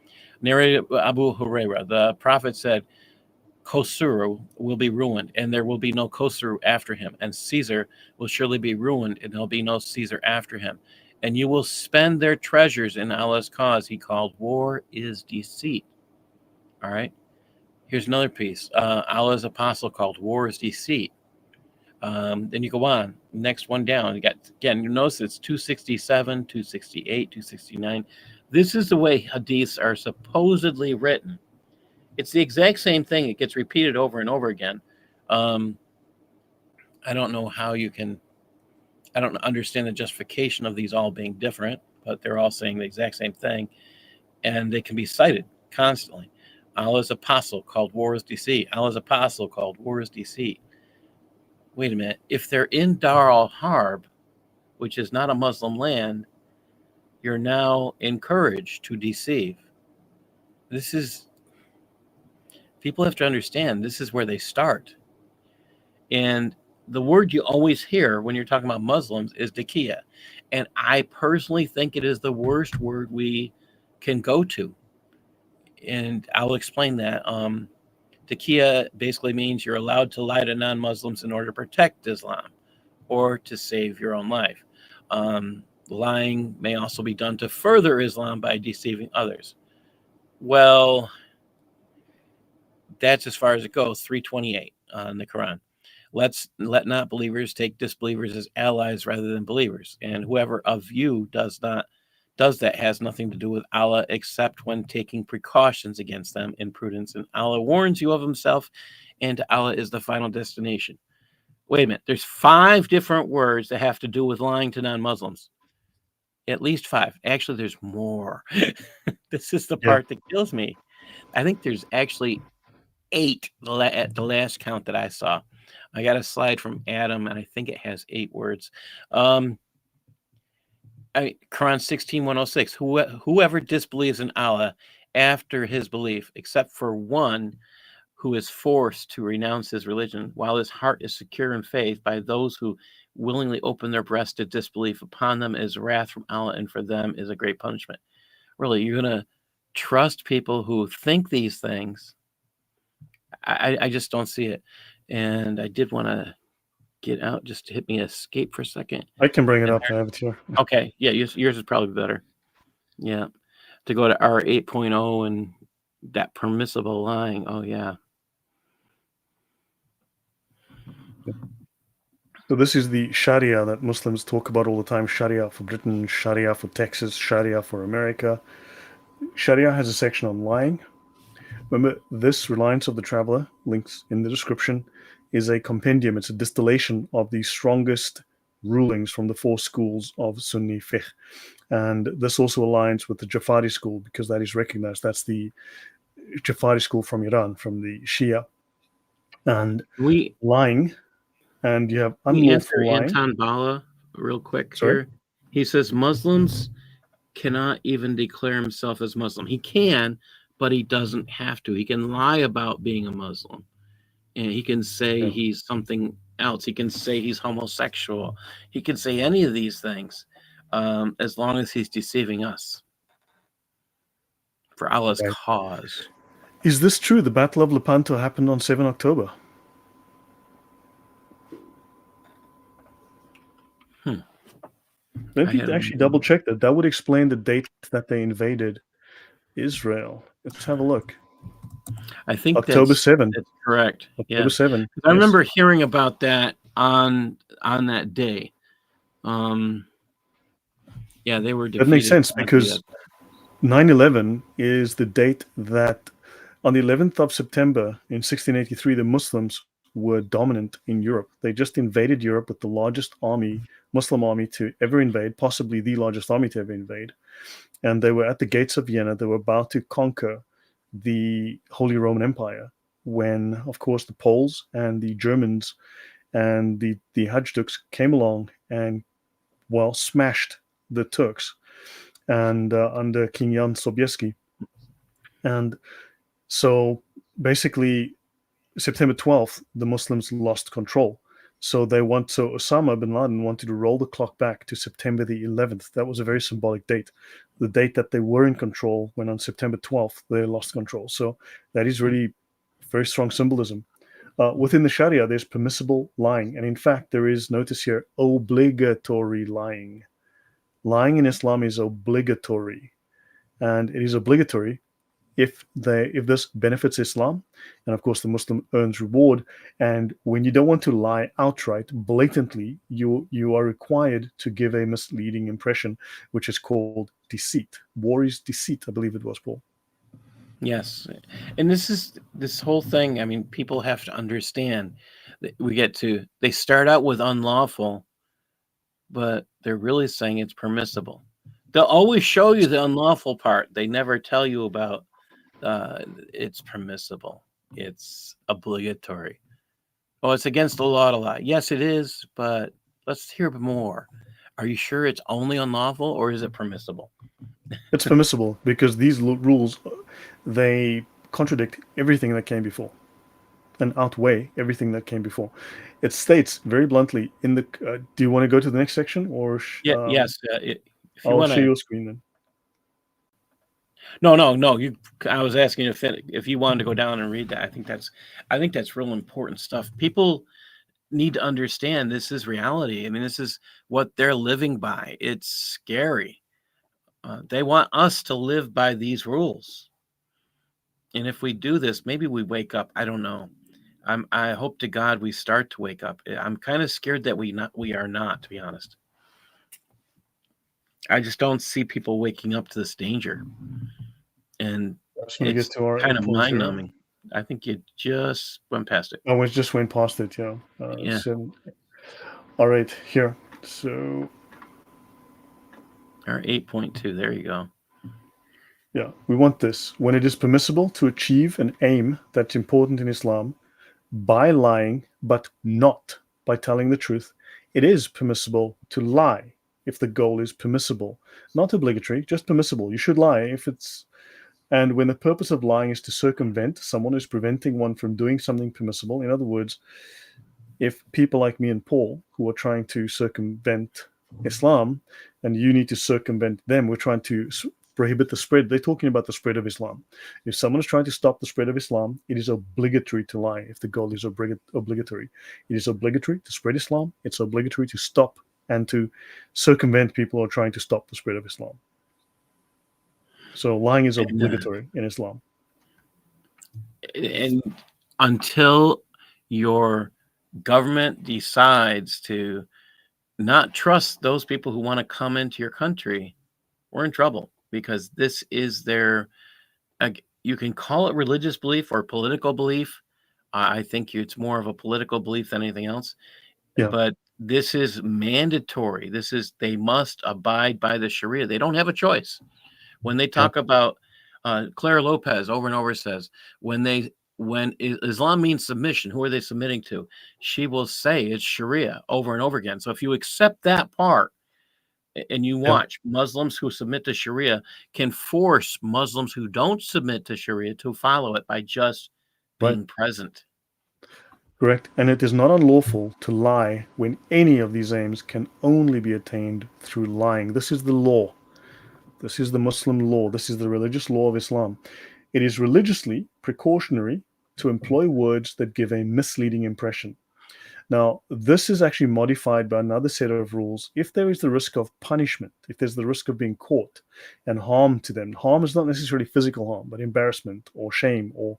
Narrated Abu Huraira. The Prophet said, Khosru will be ruined, and there will be no Khosru after him, and Caesar will surely be ruined, and there'll be no Caesar after him. And you will spend their treasures in Allah's cause. He called war is deceit. All right. Here's another piece. Allah's apostle called war is deceit. Then you go on. Next one down. You got, again, you notice it's 267, 268, 269. This is the way hadiths are supposedly written. It's the exact same thing. It gets repeated over and over again. I don't know how you can, I don't understand the justification of these all being different, but they're all saying the exact same thing. And they can be cited constantly. Allah's apostle called war is deceit. Allah's apostle called war is deceit. Wait a minute. If they're in Dar al-Harb, which is not a Muslim land, you're now encouraged to deceive. People have to understand, this is where they start. And the word you always hear when you're talking about Muslims is dakiya. And I personally think it is the worst word we can go to. And I'll explain that. Dakiya basically means you're allowed to lie to non-Muslims in order to protect Islam or to save your own life. Lying may also be done to further Islam by deceiving others. Well, that's as far as it goes. 328 in the Quran. Let not believers take disbelievers as allies rather than believers. And whoever of you does that has nothing to do with Allah except when taking precautions against them in prudence. And Allah warns you of himself, and Allah is the final destination. Wait a minute. There's 5 different words that have to do with lying to non-Muslims. At least 5. Actually, there's more. This is the part that kills me. I think there's actually 8 at the last count that I saw. I got a slide from Adam, and I think it has 8 words. Quran 16:106. Whoever disbelieves in Allah after his belief, except for one who is forced to renounce his religion, while his heart is secure in faith by those who willingly open their breast to disbelief. Upon them is wrath from Allah, and for them is a great punishment. Really, you're going to trust people who think these things? I just don't see it. And I did want to get out just to hit me escape for a second. I can bring it up. I have it here. Okay. Yeah, yours is probably better. Yeah. To go to R 8.0 and that permissible lying. Oh, yeah. So this is the Sharia that Muslims talk about all the time. Sharia for Britain, Sharia for Texas, Sharia for America. Sharia has a section on lying. Remember, this Reliance of the Traveler, links in the description, is a compendium. It's a distillation of the strongest rulings from the four schools of Sunni fiqh. And this also aligns with the Jafari school because that is recognized. That's the Jafari school from Iran, from the Shia. And lying, and you have unlawful answer lying. Anton Bala real quick. Sorry? Here. He says Muslims cannot even declare himself as Muslim. He can, but he doesn't have to. He can lie about being a Muslim, and he can say he's something else. He can say he's homosexual. He can say any of these things, as long as he's deceiving us for Allah's cause. Is this true? The Battle of Lepanto happened on 7 October. Let me actually double check that. That would explain the date that they invaded Israel. Let's have a look. I think October 7. That's correct. October 7. I remember hearing about that on that day. Yeah, they were defeated. That makes sense because 9/11 is the date that on the 11th of September in 1683, the Muslims were dominant in Europe. They just invaded Europe with the largest army, Muslim army to ever invade, possibly the largest army to ever invade. And they were at the gates of Vienna. They were about to conquer the Holy Roman Empire when, of course, the Poles and the Germans and the Hajduks came along and, well, smashed the Turks and under King Jan Sobieski. And so basically, September 12th, the Muslims lost control. So Osama bin Laden wanted to roll the clock back to September the 11th. That was a very symbolic date. The date that they were in control, when on September 12th, they lost control. So that is really very strong symbolism. Within the Sharia, there's permissible lying. And in fact, there is, notice here, obligatory lying. Lying in Islam is obligatory. And it is obligatory if this benefits Islam, and of course the Muslim earns reward. And when you don't want to lie outright, blatantly, you are required to give a misleading impression, which is called deceit. War is deceit, I believe it was, Paul. Yes, and this whole thing. I mean, people have to understand that they start out with unlawful, but they're really saying it's permissible. They'll always show you the unlawful part. They never tell you about it's permissible. It's obligatory. Oh, it's against the law to lie. Yes, it is, but let's hear more. Are you sure it's only unlawful or is it permissible? It's permissible because these rules, they contradict everything that came before and outweigh everything that came before. It states very bluntly in the. Do you want to go to the next section or? Yes. I'll share your screen then. No. I was asking if you wanted to go down and read that. I think that's real important stuff. People need to understand this is reality. I mean, this is what they're living by. It's scary. They want us to live by these rules. And if we do this, maybe we wake up. I don't know. I hope to God we start to wake up. I'm kind of scared that we are not, to be honest. I just don't see people waking up to this danger. And it's kind of mind-numbing. I think you just went past it. Oh, it just went past it, yeah. Yeah. All right, here. So... Or 8.2, there you go. Yeah, we want this. When it is permissible to achieve an aim that's important in Islam by lying, but not by telling the truth, it is permissible to lie if the goal is permissible. Not obligatory, just permissible. You should lie if it's And when the purpose of lying is to circumvent, someone is preventing one from doing something permissible. In other words, if people like me and Paul, who are trying to circumvent Islam, and you need to circumvent them, we're trying to prohibit the spread. They're talking about the spread of Islam. If someone is trying to stop the spread of Islam, it is obligatory to lie. If the goal is obligatory, it is obligatory to spread Islam. It's obligatory to stop and to circumvent people who are trying to stop the spread of Islam. So lying is obligatory in Islam. And until your government decides to not trust those people who want to come into your country, we're in trouble, because this is their, you can call it religious belief or political belief. I think it's more of a political belief than anything else. Yeah. But this is mandatory. They must abide by the Sharia. They don't have a choice. When they talk about, Claire Lopez over and over says, when Islam means submission, who are they submitting to? She will say it's Sharia over and over again. So if you accept that part and you watch, Muslims who submit to Sharia can force Muslims who don't submit to Sharia to follow it by just being present. Correct. And it is not unlawful to lie when any of these aims can only be attained through lying. This is the law. This is the Muslim law. This is the religious law of Islam. It is religiously precautionary to employ words that give a misleading impression. Now, this is actually modified by another set of rules. If there is the risk of punishment, if there's the risk of being caught and harm to them, harm is not necessarily physical harm, but embarrassment or shame or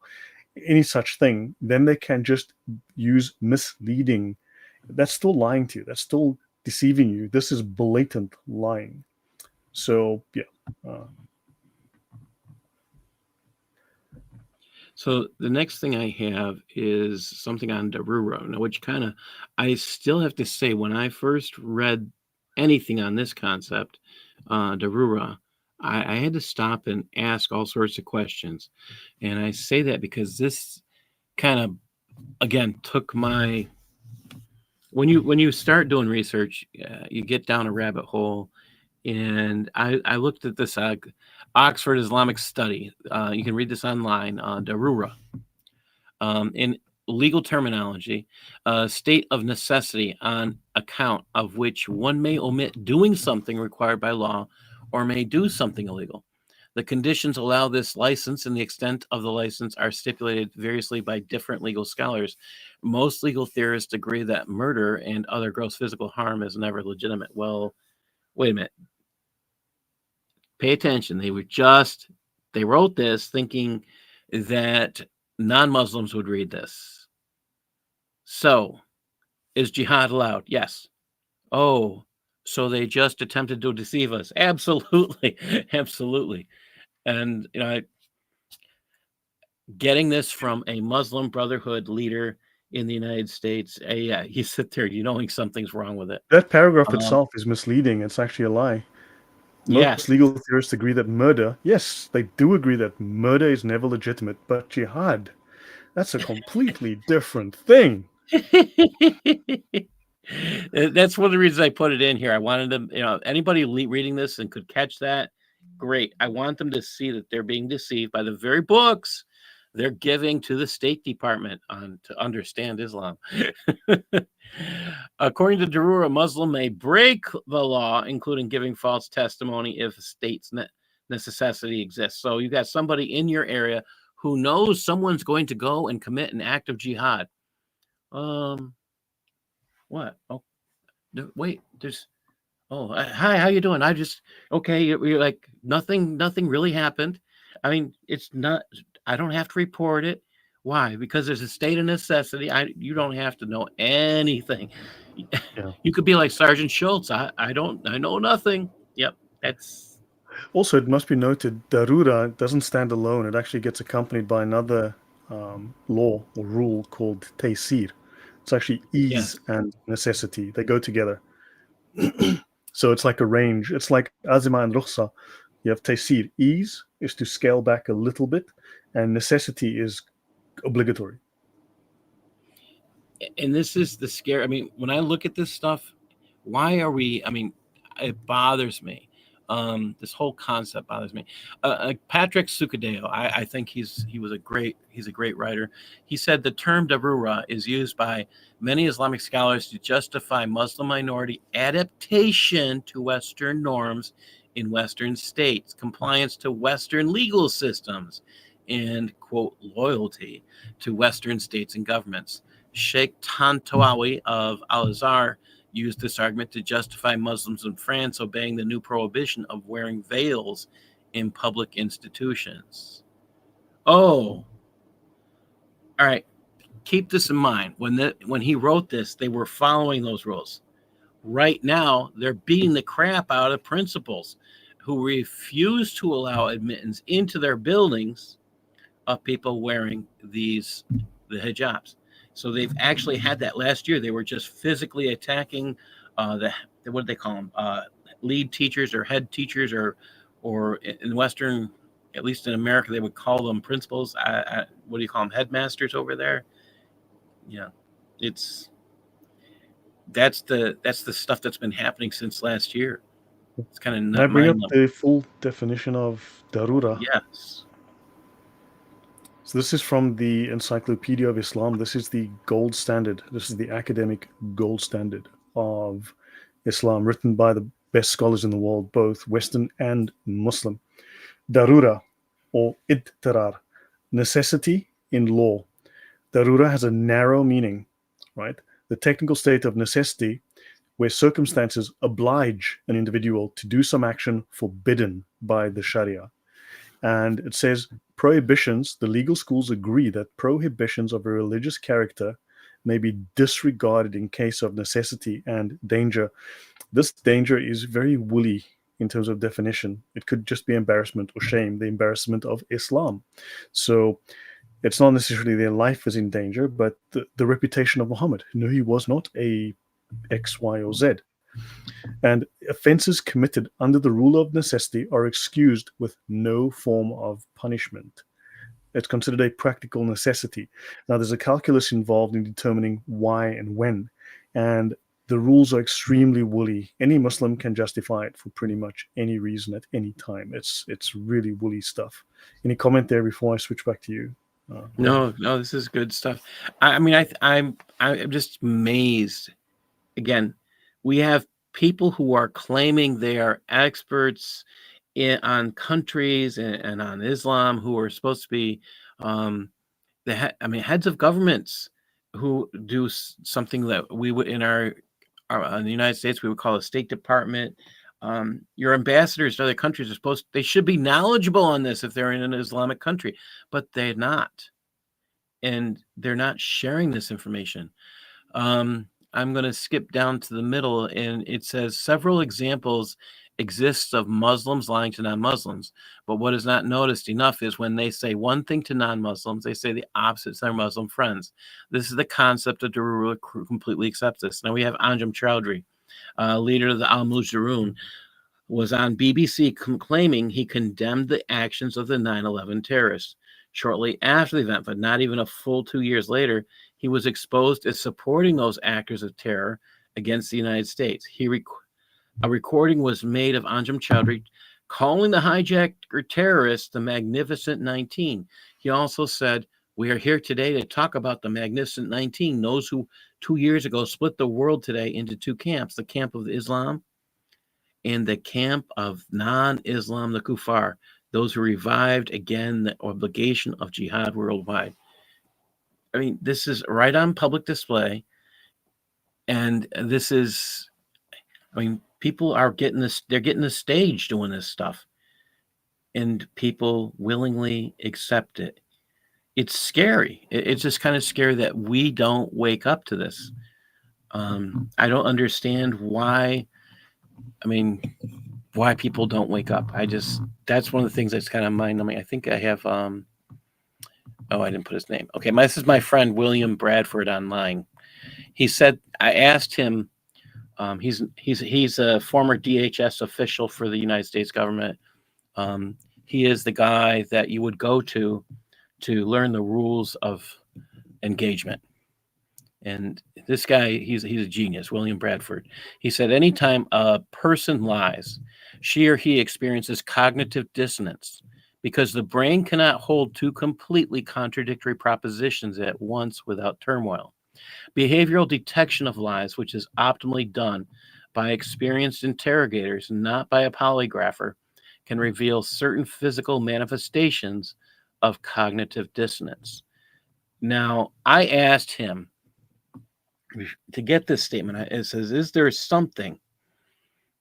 any such thing, then they can just use misleading. That's still lying to you. That's still deceiving you. This is blatant lying. So, yeah. So the next thing I have is something on Darura. Now, which I still have to say, when I first read anything on this concept, Darura, I had to stop and ask all sorts of questions. And I say that because this kind of, again, took my, when you start doing research, you get down a rabbit hole. And I looked at this Oxford Islamic Study. You can read this online, Darura. In legal terminology, a state of necessity on account of which one may omit doing something required by law or may do something illegal. The conditions allow this license and the extent of the license are stipulated variously by different legal scholars. Most legal theorists agree that murder and other gross physical harm is never legitimate. Well, wait a minute. Pay attention. They wrote this thinking that non-Muslims would read this. So, is jihad allowed? Yes. Oh, so they just attempted to deceive us? Absolutely. Absolutely. And, getting this from a Muslim Brotherhood leader in the United States, yeah, you sit there, knowing something's wrong with it. That paragraph itself is misleading. It's actually a lie. Most legal theorists agree that murder, yes, they do agree that murder is never legitimate, but jihad, that's a completely different thing. That's one of the reasons I put it in here. I wanted them, anybody reading this and could catch that, great. I want them to see that they're being deceived by the very books they're giving to the State Department to understand Islam. According to Darura, a Muslim may break the law, including giving false testimony if a state's necessity exists. So you got somebody in your area who knows someone's going to go and commit an act of jihad. What? Oh, wait, there's, oh, hi, how you doing? Okay, you're like, nothing really happened. I mean, it's not, I don't have to report it. Why? Because there's a state of necessity. You don't have to know anything. Yeah. You could be like Sergeant Schultz. I know nothing. Yep. That's also, it must be noted, Darura doesn't stand alone. It actually gets accompanied by another law or rule called Deceit. It's actually ease and necessity. They go together. So it's like a range. It's like Azima and Rukhsa. You have Taysir. Ease is to scale back a little bit, and necessity is obligatory. And this is the scare. I mean, when I look at this stuff, why are we, it bothers me. This whole concept bothers me. Patrick Sukadeo, I think he's a great writer. He said the term Darura is used by many Islamic scholars to justify Muslim minority adaptation to Western norms in Western states, compliance to Western legal systems, and, quote, loyalty to Western states and governments. Sheikh Tantawi of Al-Azhar used this argument to justify Muslims in France obeying the new prohibition of wearing veils in public institutions. Oh, all right. Keep this in mind. When he wrote this, they were following those rules. Right now, they're beating the crap out of principals who refuse to allow admittance into their buildings of people wearing the hijabs. So they've actually had that last year. They were just physically attacking the what do they call them? Lead teachers or head teachers, or in Western, at least in America, they would call them principals. What do you call them? Headmasters over there. Yeah, that's the stuff that's been happening since last year. It's kind of Can not I bring up mind-numbing. the full definition of Darura? Yes. So this is from the Encyclopedia of Islam. This is the gold standard. This is the academic gold standard of Islam, written by the best scholars in the world, both Western and Muslim. Darura, or idtirar, necessity in law. Darura has a narrow meaning, right? The technical state of necessity where circumstances oblige an individual to do some action forbidden by the Sharia. And it says prohibitions, the legal schools agree that prohibitions of a religious character may be disregarded in case of necessity and danger. This danger is very woolly in terms of definition. It could just be embarrassment or shame, the embarrassment of Islam. So it's not necessarily their life is in danger, but the reputation of Muhammad. No, he was not a X, Y, or Z. And offenses committed under the rule of necessity are excused with no form of punishment. It's considered a practical necessity. Now, there's a calculus involved in determining why and when, and the rules are extremely woolly. Any Muslim can justify it for pretty much any reason at any time. It's really woolly stuff. Any comment there before I switch back to you? No, this is good stuff. I mean, I'm just amazed. Again, we have people who are claiming they are experts on countries and on Islam, who are supposed to be heads of governments, who do something that we would in the United States we would call a State Department. Your ambassadors to other countries they should be knowledgeable on this if they're in an Islamic country, but they're not, and they're not sharing this information. I'm going to skip down to the middle, and it says several examples exist of Muslims lying to non-Muslims, but what is not noticed enough is when they say one thing to non-Muslims, they say the opposite to their Muslim friends. This is the concept of Darura completely accepts this. Now we have Anjem Choudhury, leader of the Al-Mujahideen, was on BBC claiming he condemned the actions of the 9/11 terrorists. Shortly after the event, but not even a full 2 years later, he was exposed as supporting those actors of terror against the United States. A recording was made of Anjem Choudhury calling the hijacker terrorists the Magnificent 19. He also said, "We are here today to talk about the Magnificent 19, those who 2 years ago split the world today into two camps, the camp of Islam and the camp of non-Islam, the kuffar, those who revived again the obligation of jihad worldwide." I mean, this is right on public display. And this is, I mean, people are getting this, they're getting the stage doing this stuff. And people willingly accept it. It's scary. It's just kind of scary that we don't wake up to this. I don't understand why. I mean, why people don't wake up. That's one of the things that's kind of mind-numbing. I think I have, I didn't put his name. Okay, this is my friend William Bradford online. He said, I asked him, he's a former DHS official for the United States government. He is the guy that you would go to learn the rules of engagement. And this guy, he's a genius, William Bradford. He said, anytime a person lies She or he experiences cognitive dissonance because the brain cannot hold two completely contradictory propositions at once without turmoil. Behavioral detection of lies, which is optimally done by experienced interrogators, not by a polygrapher, can reveal certain physical manifestations of cognitive dissonance. Now, I asked him to get this statement. It says, is there something?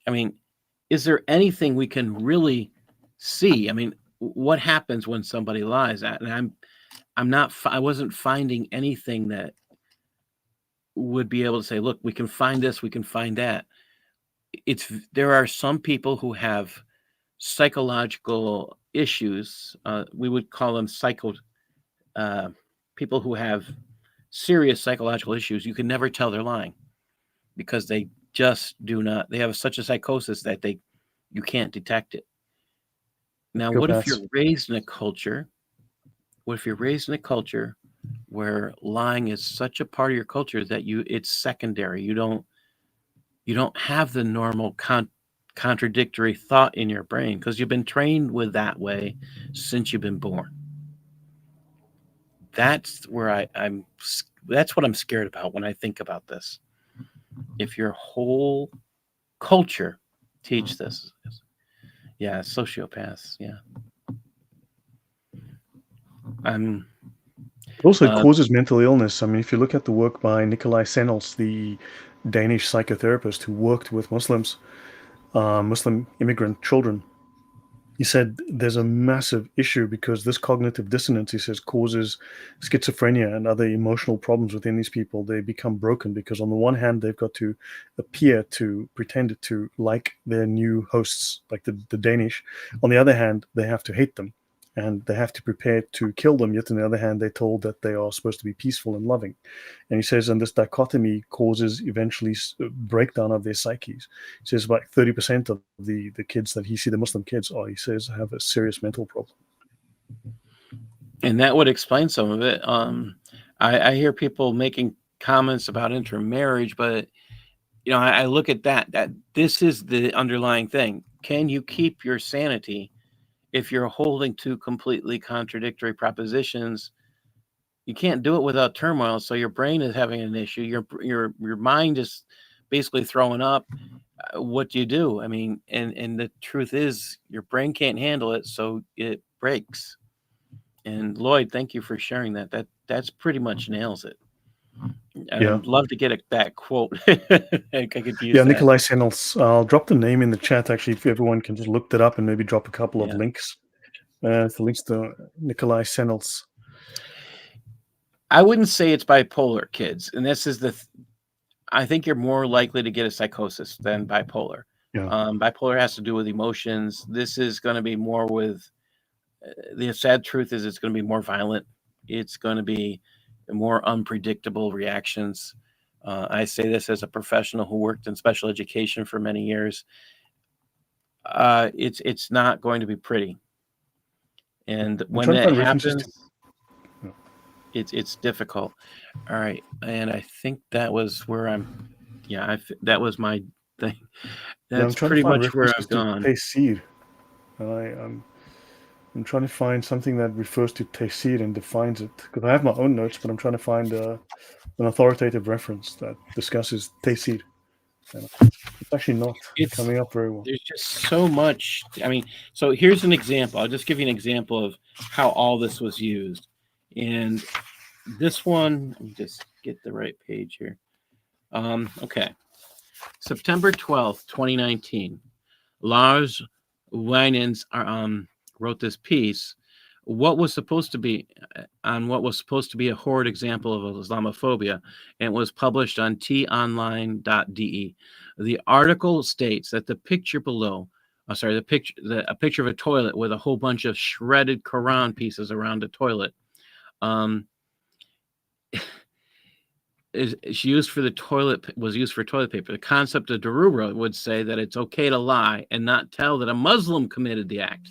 I mean, is there anything we can really see? I mean, what happens when somebody lies? And I wasn't finding anything that would be able to say, look, we can find this, we can find that. There are some people who have psychological issues. We would call them people who have serious psychological issues. You can never tell they're lying because they just do not. They have such a psychosis that you can't detect it. Now, what if you're raised in a culture? What if you're raised in a culture where lying is such a part of your culture that it's secondary? You don't have the normal contradictory thought in your brain because you've been trained with that way since you've been born. That's where that's what I'm scared about when I think about this. If your whole culture teach this, yeah, sociopaths, yeah. It also causes mental illness. I mean, if you look at the work by Nikolai Sennels, the Danish psychotherapist who worked with Muslims, Muslim immigrant children, he said there's a massive issue because this cognitive dissonance, he says, causes schizophrenia and other emotional problems within these people. They become broken because on the one hand, they've got to appear to pretend to like their new hosts, like the Danish. On the other hand, they have to hate them and they have to prepare to kill them. Yet on the other hand, they're told that they are supposed to be peaceful and loving. And he says, and this dichotomy causes eventually breakdown of their psyches. He says about 30% of the kids that he sees, the Muslim kids, he says, have a serious mental problem. And that would explain some of it. I hear people making comments about intermarriage, but I look at that this is the underlying thing. Can you keep your sanity if you're holding two completely contradictory propositions? You can't do it without turmoil. So your brain is having an issue. Your mind is basically throwing up. What do you do? I mean, and the truth is your brain can't handle it, so it breaks. And Lloyd, thank you for sharing that. That's pretty much nails it. I'd love to get that quote. I could use that. Nikolai Sennels. I'll drop the name in the chat, actually, if everyone can just look that up and maybe drop a couple of links. The links to Nikolai Sennels. I wouldn't say it's bipolar, kids. And this is I think you're more likely to get a psychosis than bipolar. Bipolar has to do with emotions. This is going to be more with, the sad truth is it's going to be more violent. It's going to be more unpredictable reactions. I say this as a professional who worked in special education for many years. It's not going to be pretty. And when that happens, it's difficult. All right. And I think that was where that was my thing. That's pretty much where I've gone. Deceit. I'm trying to find something that refers to Deceit and defines it, because I have my own notes, but I'm trying to find an authoritative reference that discusses Deceit. It's actually not coming up very well. There's just so much. I mean, so here's an example. I'll just give you an example of how all this was used. And this one, let me just get the right page here. Okay. September 12th, 2019. Lars Wijnens wrote this piece, what was supposed to be a horrid example of Islamophobia, and it was published on tonline.de. The article states that the picture below, a picture of a toilet with a whole bunch of shredded Quran pieces around the toilet, was used for toilet paper. The concept of Darura would say that it's okay to lie and not tell that a Muslim committed the act.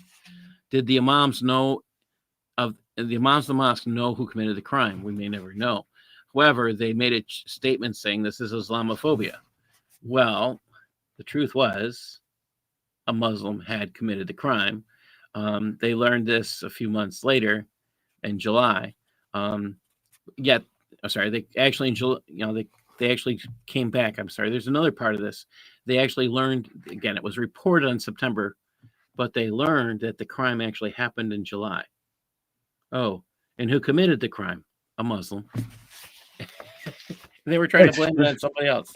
Did the imams of the mosque know who committed the crime? We may never know. However, they made a statement saying this is Islamophobia. Well, the truth was a Muslim had committed the crime. They learned this a few months later in July. Yet, I'm sorry, they actually in July, they actually came back. I'm sorry. There's another part of this. They actually learned, again, it was reported on September, but they learned that the crime actually happened in July. Oh, and who committed the crime? A Muslim. They were trying to Right. blame it on somebody else.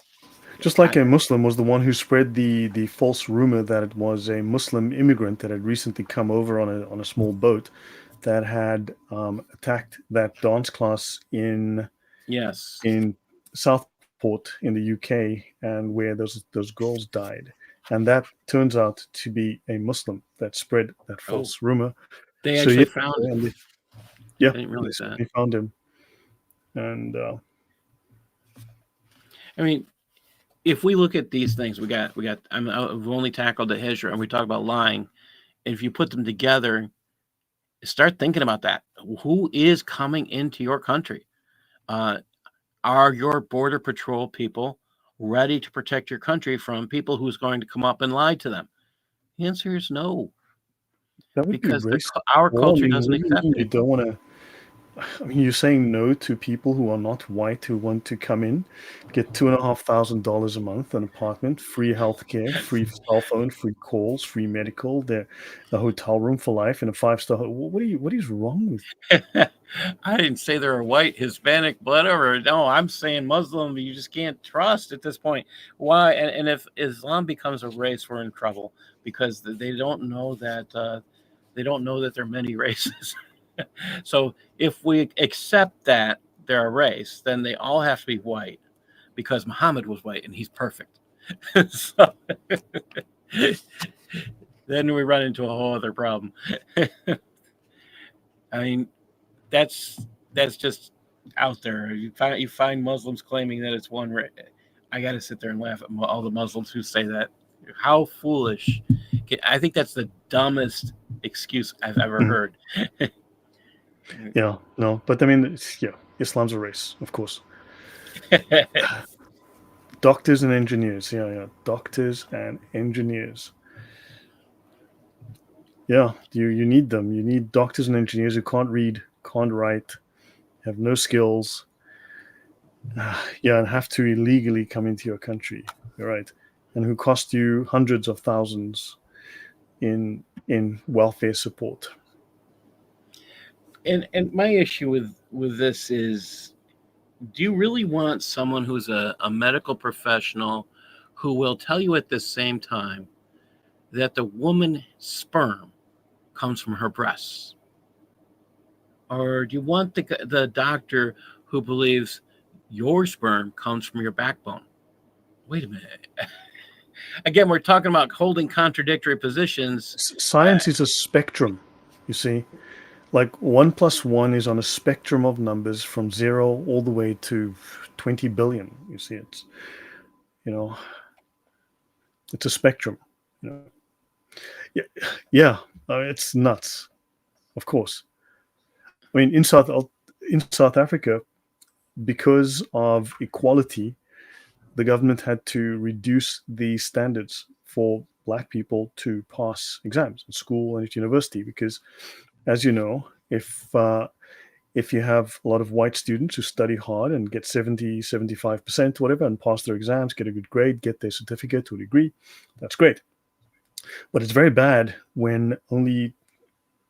Just like a Muslim was the one who spread the false rumor that it was a Muslim immigrant that had recently come over on a small boat that had attacked that dance class Yes. in Southport in the UK, and where those girls died. And that turns out to be a Muslim that spread that false rumor. They So actually yeah, found and it. yeah, I didn't they realize that. certainly found him. And I mean, if we look at these things, we've only tackled the Hijra, and we talk about lying. And if you put them together, start thinking about that. Who is coming into your country? Are your border patrol people ready to protect your country from people who's going to come up and lie to them? The answer is no, that would be because racist. our Well, I culture mean, doesn't what do you accept mean you it. don't want to? I mean, you're saying no to people who are not white who want to come in, get $2,500 a month, an apartment, free healthcare, free cell phone, free calls, free medical, a hotel room for life in a 5-star. What is wrong with you? I didn't say they're white, Hispanic, whatever. No, I'm saying Muslim. You just can't trust at this point. Why? And if Islam becomes a race, we're in trouble because they don't know that there are many races. So if we accept that they're a race, then they all have to be white because Muhammad was white and he's perfect. So then we run into a whole other problem. I mean, that's just out there. You find Muslims claiming that it's one race. I got to sit there and laugh at all the Muslims who say that. How foolish! I think that's the dumbest excuse I've ever heard. Yeah, no, but I mean, yeah, Islam's a race, of course. Doctors and engineers, yeah, doctors and engineers. Yeah, you need them. You need doctors and engineers who can't read, can't write, have no skills, yeah, and have to illegally come into your country. You're right, and who cost you hundreds of thousands in welfare support. And my issue with this is, do you really want someone who's a medical professional who will tell you at the same time that the woman's sperm comes from her breasts? Or do you want the doctor who believes your sperm comes from your backbone? Wait a minute. Again, we're talking about holding contradictory positions. Science is a spectrum, you see. Like 1 plus 1 is on a spectrum of numbers from 0 all the way to 20 billion. You see, it's, you know, it's a spectrum. You know, yeah, it's nuts. Of course. I mean, in South Africa, because of equality, the government had to reduce the standards for black people to pass exams in school and at university because, as you know, if you have a lot of white students who study hard and get 70, 75%, whatever, and pass their exams, get a good grade, get their certificate or degree, that's great. But it's very bad when only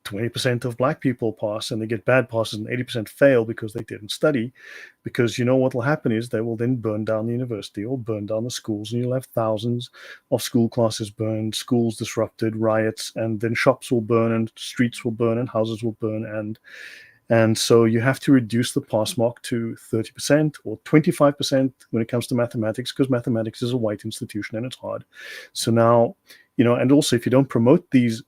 20% of black people pass and they get bad passes and 80% fail because they didn't study. Because you know what will happen is they will then burn down the university or burn down the schools, and you'll have thousands of school classes burned, schools disrupted, riots, and then shops will burn and streets will burn and houses will burn. And so you have to reduce the pass mark to 30% or 25% when it comes to mathematics, because mathematics is a white institution and it's hard. So now, and also if you don't promote these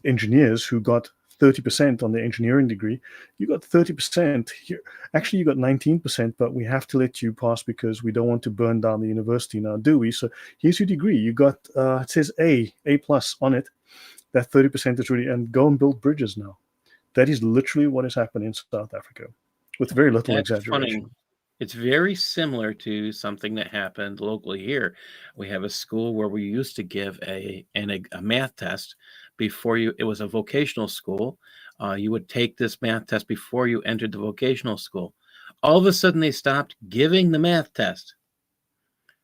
engineers who got 30% on the engineering degree, you got 30% here. Actually, you got 19%, but we have to let you pass because we don't want to burn down the university now, do we? So here's your degree. You got, it says A plus on it. That 30% is really, and go and build bridges now. That is literally what has happened in South Africa, with very little That's exaggeration. funny. It's very similar to something that happened locally here. We have a school where we used to give a math test before you. It was a vocational school. You would take this math test before you entered the vocational school. All of a sudden, they stopped giving the math test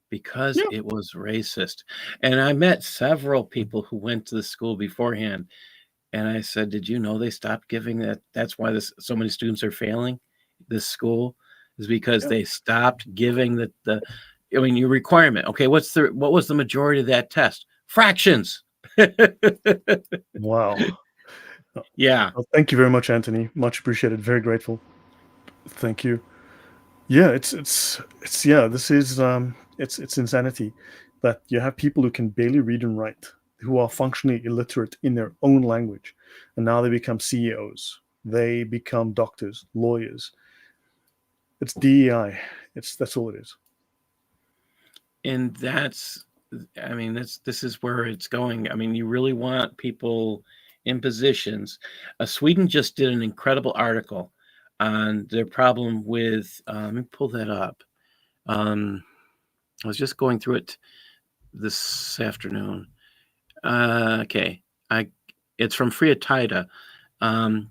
because Yeah. it was racist. And I met several people who went to the school beforehand, and I said, "Did you know they stopped giving that? That's why so many students are failing this school, is because Yeah. they stopped giving I mean, your requirement. Okay, what was the majority of that test? Fractions." Wow. Yeah. Well, thank you very much, Anthony. Much appreciated. Very grateful. Thank you. Yeah, it's yeah, this is it's insanity that you have people who can barely read and write, who are functionally illiterate in their own language, and now they become CEOs. They become doctors, lawyers. It's DEI. That's all it is. And I mean, this is where it's going. I mean, you really want people in positions. Sweden just did an incredible article on their problem with, let me pull that up. I was just going through it this afternoon. Okay. It's from Friatida.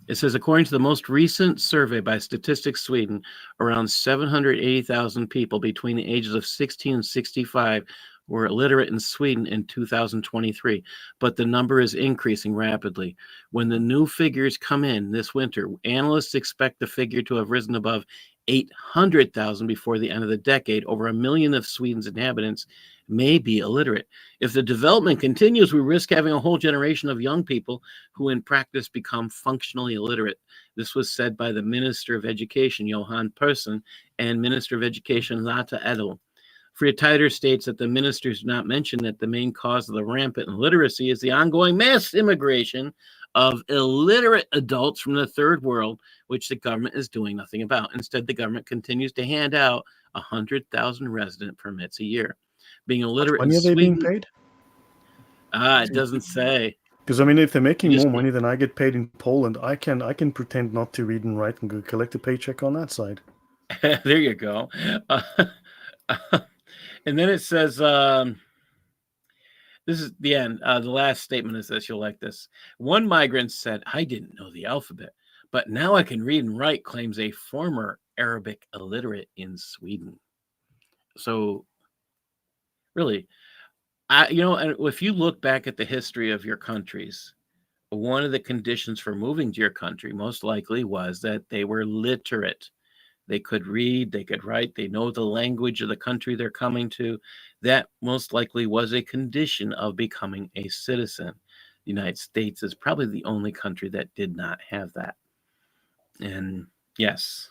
It says, according to the most recent survey by Statistics Sweden, around 780,000 people between the ages of 16 and 65 were illiterate in Sweden in 2023, but the number is increasing rapidly. When the new figures come in this winter, analysts expect the figure to have risen above 800,000 before the end of the decade. Over 1 million of Sweden's inhabitants may be illiterate. If the development continues, we risk having a whole generation of young people who in practice become functionally illiterate. This was said by the Minister of Education, Johan Persson, and Minister of Education, Lotta Edel. Friattider states that the ministers do not mention that the main cause of the rampant illiteracy is the ongoing mass immigration of illiterate adults from the third world, which the government is doing nothing about. Instead, the government continues to hand out 100,000 resident permits a year. Being How much illiterate in money are they being Sweden, paid? it doesn't say. Because I mean, if they're making Just more money than I get paid in Poland, I can pretend not to read and write and go collect a paycheck on that side. there you go. And then it says, this is the end. The last statement is this. You'll like this. One migrant said, "I didn't know the alphabet, but now I can read and write," claims a former Arabic illiterate in Sweden. So, really, if you look back at the history of your countries, one of the conditions for moving to your country most likely was that they were literate. They could read, they could write, they know the language of the country they're coming to. That most likely was a condition of becoming a citizen. The United States is probably the only country that did not have that. And yes,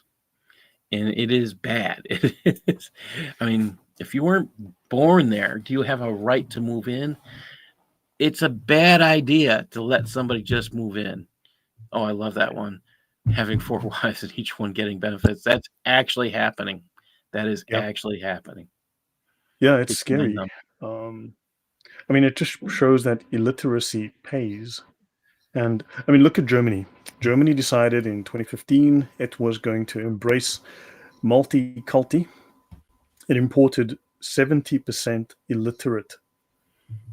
and it is bad. It is, I mean, if you weren't born there, do you have a right to move in? It's a bad idea to let somebody just move in. Oh, I love that one. Having 4 wives and each one getting benefits. That's actually happening. That is Yeah, actually happening yeah, it's between scary. them. I mean, it just shows that illiteracy pays. And I mean, look at Germany. Germany decided in 2015 it was going to embrace multiculti. It imported 70% illiterate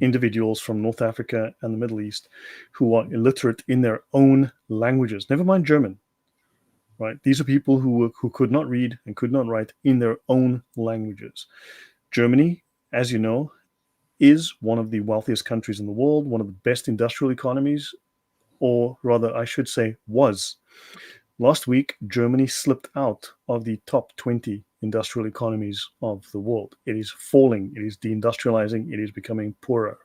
individuals from North Africa and the Middle East who are illiterate in their own languages, never mind German, right? These are people who could not read and could not write in their own languages. Germany, as you know, is one of the wealthiest countries in the world, one of the best industrial economies, or rather, I should say, was. Last week, Germany slipped out of the top 20 industrial economies of the world. It is falling, it is deindustrializing, it is becoming poorer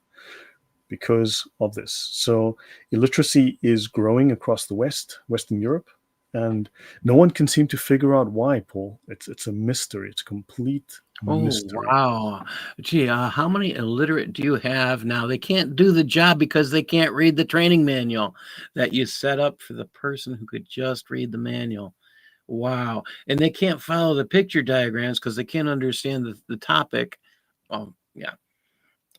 because of this. So, illiteracy is growing across the Western Europe, and no one can seem to figure out why, Paul. It's a mystery, it's a complete Oh, mystery. wow. Gee, how many illiterate do you have now? They can't do the job because they can't read the training manual that you set up for the person who could just read the manual. Wow. And they can't follow the picture diagrams because they can't understand the topic. Oh, yeah.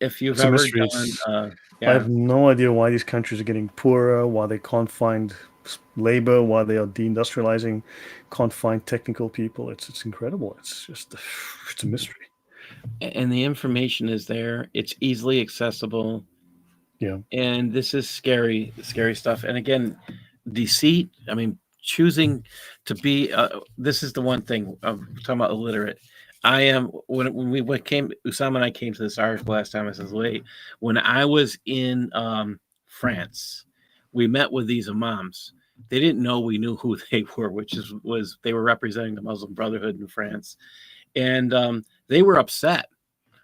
If you've It's a ever mystery. done, It's I yeah. have no idea why these countries are getting poorer, why they can't find labor while they are deindustrializing, can't find technical people. It's incredible. It's just it's a mystery. And the information is there. It's easily accessible. Yeah. And this is scary stuff. And again, deceit. I mean, choosing to be. This is the one thing I'm talking about illiterate. I am when we came. Usama and I came to this article last time. I says, "Wait, when I was in France, we met with these imams. They didn't know we knew who they were, which was they were representing the Muslim Brotherhood in France, and they were upset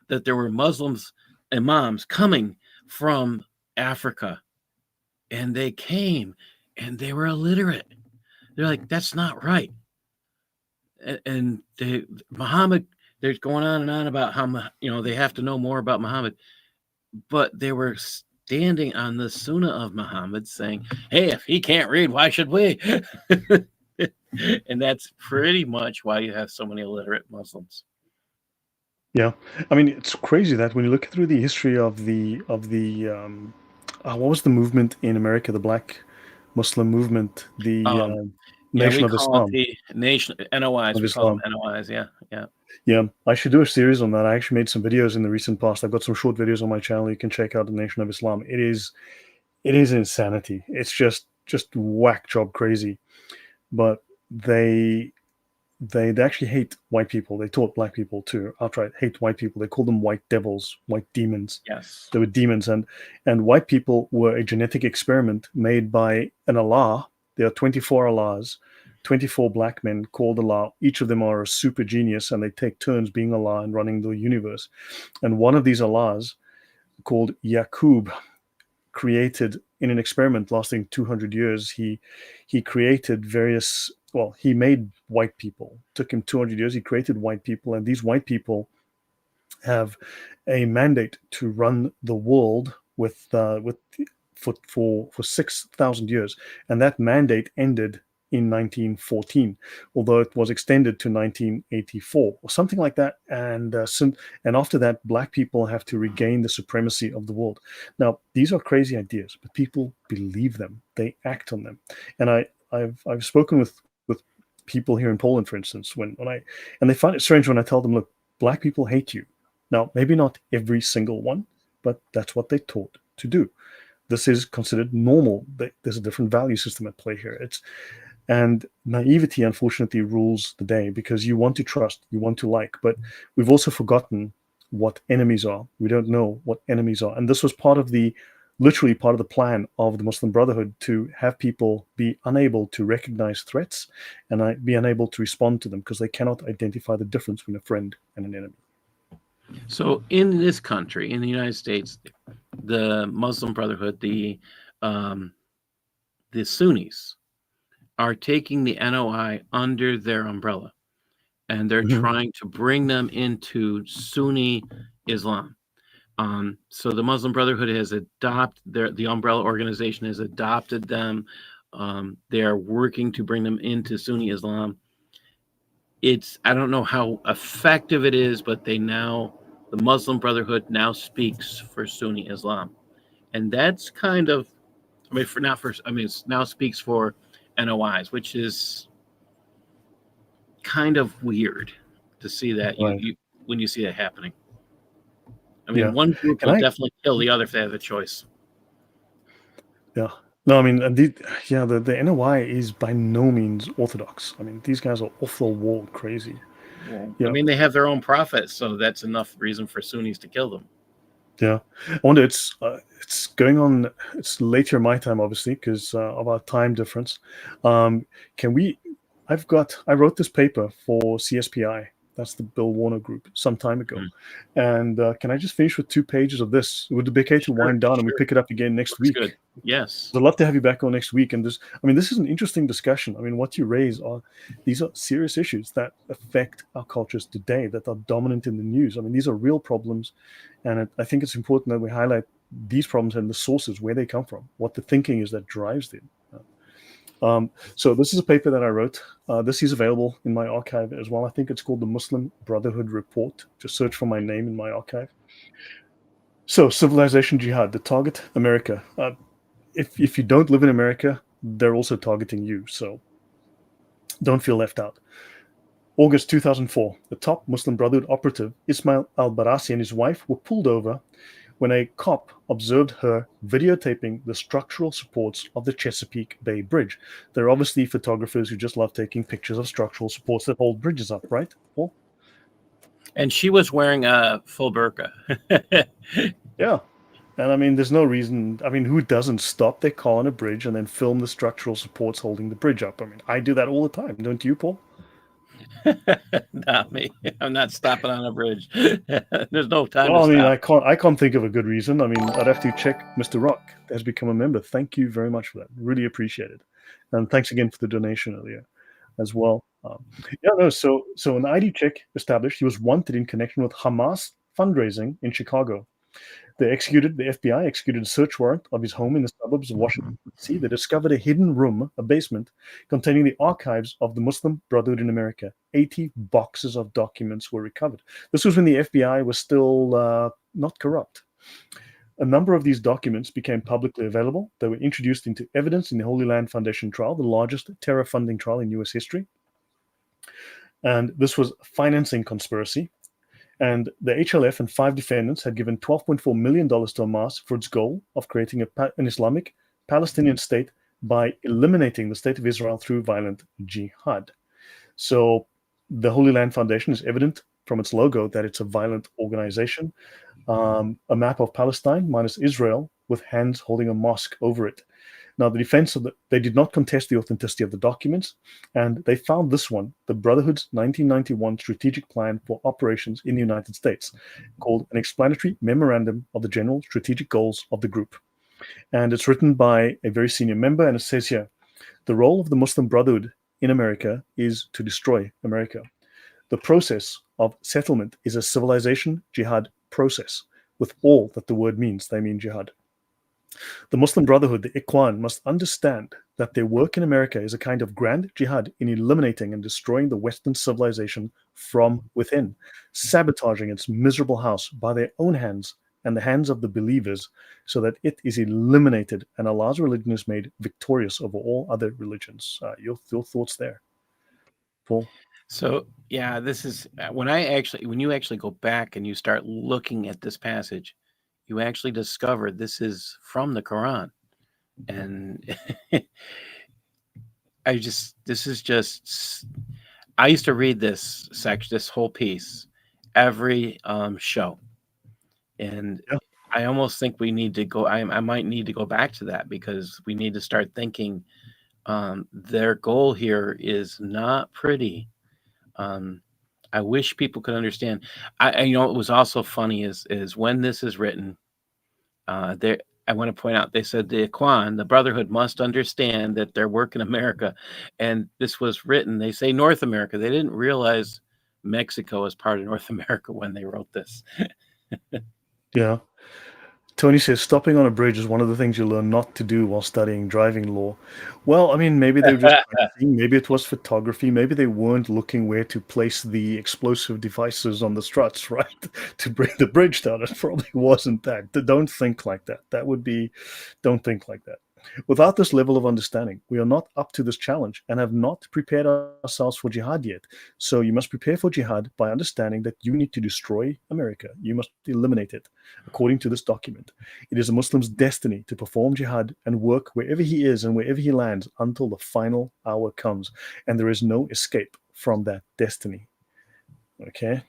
that there were Muslims imams coming from Africa, and they came and they were illiterate. They're like, that's not right. And Muhammad, they're going on and on about how they have to know more about Muhammad, but they were standing on the Sunnah of Muhammad, saying, "Hey, if he can't read, why should we?" And that's pretty much why you have so many illiterate Muslims. Yeah, I mean, it's crazy that when you look through the history of the what was the movement in America, the Black Muslim movement, the We Nation of call it Islam. the Nation NOIs. Of We call them Islam. NOIs. Yeah. Yeah, I should do a series on that. I actually made some videos in the recent past. I've got some short videos on my channel. You can check out the Nation of Islam. It is insanity. It's just whack job crazy. But they actually hate white people. They taught black people to outright hate white people. They called them white devils, white demons. Yes. They were demons, and white people were a genetic experiment made by an Allah. There are 24 Allahs, 24 black men called Allah. Each of them are a super genius, and they take turns being Allah and running the universe. And one of these Allahs, called Yaqub, created in an experiment lasting 200 years. He created various. Well, he made white people. It took him 200 years. He created white people, and these white people have a mandate to run the world for 6,000 years, and that mandate ended in 1914, although it was extended to 1984 or something like that. And after that, black people have to regain the supremacy of the world. Now, these are crazy ideas, but people believe them. They act on them. And I've spoken with people here in Poland, for instance, and they find it strange when I tell them, look, black people hate you. Now, maybe not every single one, but that's what they're taught to do. This is considered normal. There's a different value system at play here. And naivety, unfortunately, rules the day, because you want to trust, you want to like, but we've also forgotten what enemies are. We don't know what enemies are. And this was literally part of the plan of the Muslim Brotherhood, to have people be unable to recognize threats and be unable to respond to them, because they cannot identify the difference between a friend and an enemy. So in this country, in the United States, the Muslim Brotherhood, the Sunnis, are taking the NOI under their umbrella, and they're trying to bring them into Sunni Islam. So the Muslim Brotherhood has adopted the umbrella organization has adopted them. They are working to bring them into Sunni Islam. I don't know how effective it is, but the Muslim Brotherhood now speaks for Sunni Islam, and that's kind of, now speaks for NOIs, which is kind of weird to see that when you see that happening. I mean, one group will definitely kill the other if they have a choice. Yeah. No, I mean, the NOI is by no means orthodox. I mean, these guys are off the wall crazy. I mean, they have their own prophets, so that's enough reason for Sunnis to kill them. Yeah, I wonder. It's going on. It's later in my time, obviously, because of our time difference. I wrote this paper for CSPI. That's the Bill Warner group some time ago. And can I just finish with 2 pages of this? Would it be okay to wind down and we pick it up again next week? Good. Yes. I'd love to have you back on next week. And this is an interesting discussion. I mean, what you raise these are serious issues that affect our cultures today, that are dominant in the news. I mean, these are real problems. And I think it's important that we highlight these problems and the sources, where they come from, what the thinking is that drives them. So this is a paper that I wrote. This is available in my archive as well. I think it's called the Muslim Brotherhood Report. Just search for my name in my archive. So, Civilization Jihad, the target, America. If you don't live in America, they're also targeting you. So don't feel left out. August 2004, the top Muslim Brotherhood operative Ismail al-Barasi and his wife were pulled over when a cop observed her videotaping the structural supports of the Chesapeake Bay Bridge. They're obviously photographers who just love taking pictures of structural supports that hold bridges up, right, Paul? And she was wearing a full burqa. Yeah. And I mean, there's no reason. I mean, who doesn't stop their car on a bridge and then film the structural supports holding the bridge up? I mean, I do that all the time, don't you, Paul? Not me. I'm not stopping on a bridge. There's no time Well, to I mean, stop. I can't think of a good reason. I mean, I'd have to check. Mr. Rock has become a member. Thank you very much for that. Really appreciate it. And thanks again for the donation earlier as well. Yeah, no. So an ID check established he was wanted in connection with Hamas fundraising in Chicago. The FBI executed a search warrant of his home in the suburbs of Washington, D.C. They discovered a hidden room, a basement, containing the archives of the Muslim Brotherhood in America. 80 boxes of documents were recovered. This was when the FBI was still not corrupt. A number of these documents became publicly available. They were introduced into evidence in the Holy Land Foundation trial, the largest terror funding trial in U.S. history. And this was financing conspiracy. And the HLF and 5 defendants had given $12.4 million to Hamas for its goal of creating an Islamic Palestinian state by eliminating the state of Israel through violent jihad. So the Holy Land Foundation is evident from its logo that it's a violent organization. A map of Palestine minus Israel with hands holding a mosque over it. Now, the defense they did not contest the authenticity of the documents, and they found this one, the Brotherhood's 1991 Strategic Plan for Operations in the United States, called an Explanatory Memorandum of the General Strategic Goals of the Group. And it's written by a very senior member, and it says here, the role of the Muslim Brotherhood in America is to destroy America. The process of settlement is a civilization jihad process, with all that the word means. They mean jihad. The Muslim Brotherhood, the Ikhwan, must understand that their work in America is a kind of grand jihad in eliminating and destroying the Western civilization from within, sabotaging its miserable house by their own hands and the hands of the believers, so that it is eliminated and Allah's religion is made victorious over all other religions. Your thoughts there, Paul? So yeah, this is when you actually go back and you start looking at this passage, you actually discover this is from the Quran. And I used to read this section, this whole piece, every show, and Yeah. I almost think we need to go. I might need to go back to that because we need to start thinking. Their goal here is not pretty. I wish people could understand. It was also funny is when this is written. There, I want to point out they said the Ikhwan, the Brotherhood, must understand that their work in America, and this was written. They say North America. They didn't realize Mexico was part of North America when they wrote this. Yeah. Tony says stopping on a bridge is one of the things you learn not to do while studying driving law. Well, I mean, maybe they were just practicing. Maybe it was photography. Maybe they weren't looking where to place the explosive devices on the struts, right? To bring the bridge down. It probably wasn't that. Don't think like that. Don't think like that. Without this level of understanding, we are not up to this challenge and have not prepared ourselves for jihad yet. So you must prepare for jihad by understanding that you need to destroy America. You must eliminate it, according to this document. It is a Muslim's destiny to perform jihad and work wherever he is and wherever he lands until the final hour comes. And there is no escape from that destiny. Okay?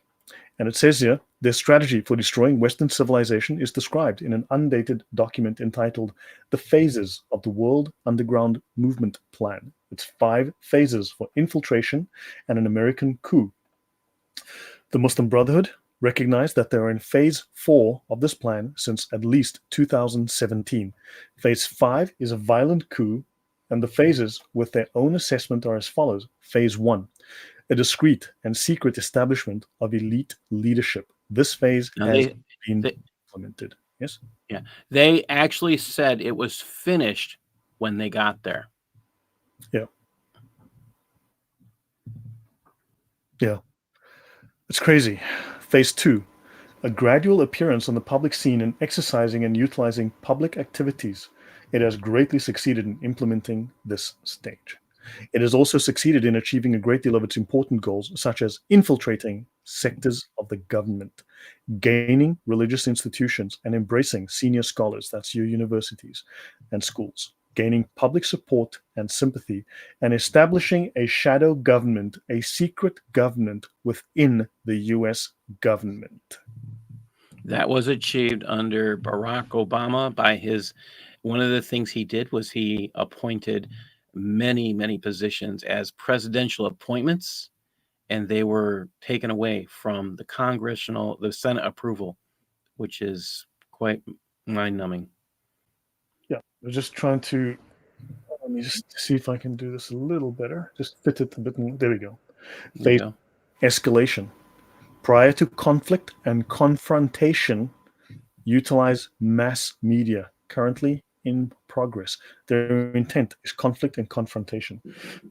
And it says here, their strategy for destroying Western civilization is described in an undated document entitled The Phases of the World Underground Movement Plan. It's 5 phases for infiltration and an American coup. The Muslim Brotherhood recognized that they are in phase 4 of this plan since at least 2017. Phase 5 is a violent coup, and the phases with their own assessment are as follows. Phase 1, a discreet and secret establishment of elite leadership. This phase Now has they, been they, implemented. Yes? yeah, they actually said it was finished when they got there. Yeah. Yeah. It's crazy. Phase 2, a gradual appearance on the public scene and exercising and utilizing public activities It has greatly succeeded in implementing this stage. It has also succeeded in achieving a great deal of its important goals, such as infiltrating sectors of the government, gaining religious institutions and embracing senior scholars, that's your universities and schools, gaining public support and sympathy, and establishing a shadow government, a secret government within the US government. That was achieved under Barack Obama by one of the things he did was he appointed many positions as presidential appointments, and they were taken away from the Senate approval, which is quite mind-numbing. Yeah, we're just trying to, let me just see if I can do this a little better. Just fit it a bit more. There we go. There you Phase go. escalation. Prior to conflict and confrontation, utilize mass media. Currently in progress. Their intent is conflict and confrontation.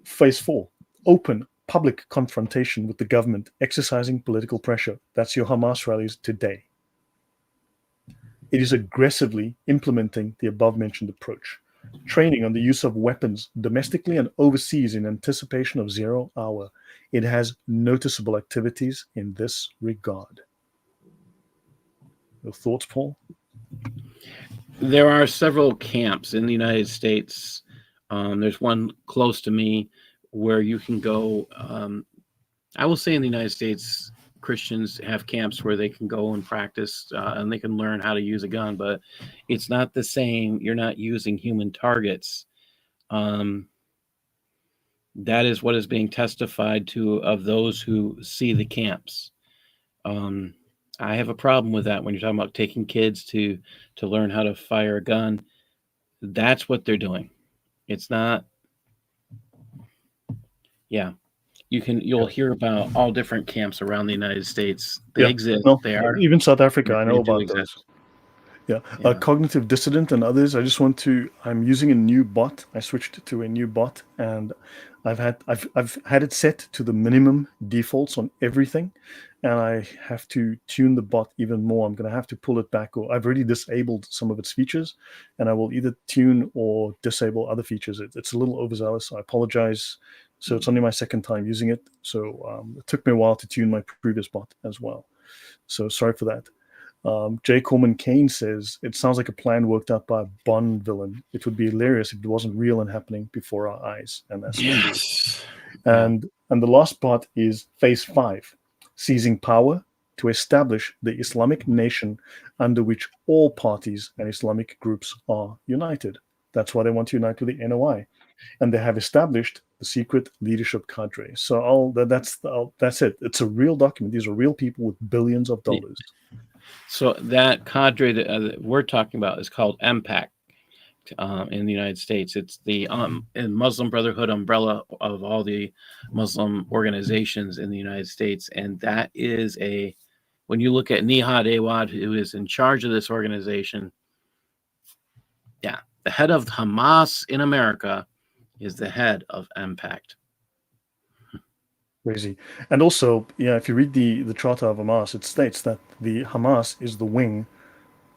Phase 4. Open public confrontation with the government, exercising political pressure. That's your Hamas rallies today. It is aggressively implementing the above-mentioned approach. Training on the use of weapons domestically and overseas in anticipation of zero hour. It has noticeable activities in this regard. Your thoughts, Paul? There are several camps in the United States. There's one close to me where you can go. I will say in the United States, Christians have camps where they can go and practice and they can learn how to use a gun, but it's not the same. You're not using human targets. That is what is being testified to of those who see the camps. I have a problem with that when you're talking about taking kids to learn how to fire a gun. That's what they're doing. It's not. Yeah, you'll hear about all different camps around the United States. They exist. No, They are. even South Africa, I They know do about exist. those. Yeah. Yeah. Cognitive Dissident and others. I'm using a new bot. I switched to a new bot, and I've had it set to the minimum defaults on everything, and I have to tune the bot even more. I'm going to have to pull it back, or I've already disabled some of its features, and I will either tune or disable other features. It's a little overzealous, so I apologize. So it's only my second time using it, so it took me a while to tune my previous bot as well. So sorry for that. J. Corman Kane says, it sounds like a plan worked out by a Bond villain. It would be hilarious if it wasn't real and happening before our eyes. And that's true. And the last part is phase 5, seizing power to establish the Islamic nation under which all parties and Islamic groups are united. That's why they want to unite with the NOI. And they have established the secret leadership cadre. So that's it. It's a real document. These are real people with billions of dollars. So that cadre that we're talking about is called unpack in the United States. It's the Muslim Brotherhood umbrella of all the Muslim organizations in the United States, and that is when you look at Nihad Awad, who is in charge of this organization, yeah, the head of Hamas in America is the head of Impact. Crazy. And also, if you read the Charter of Hamas, it states that the Hamas is the wing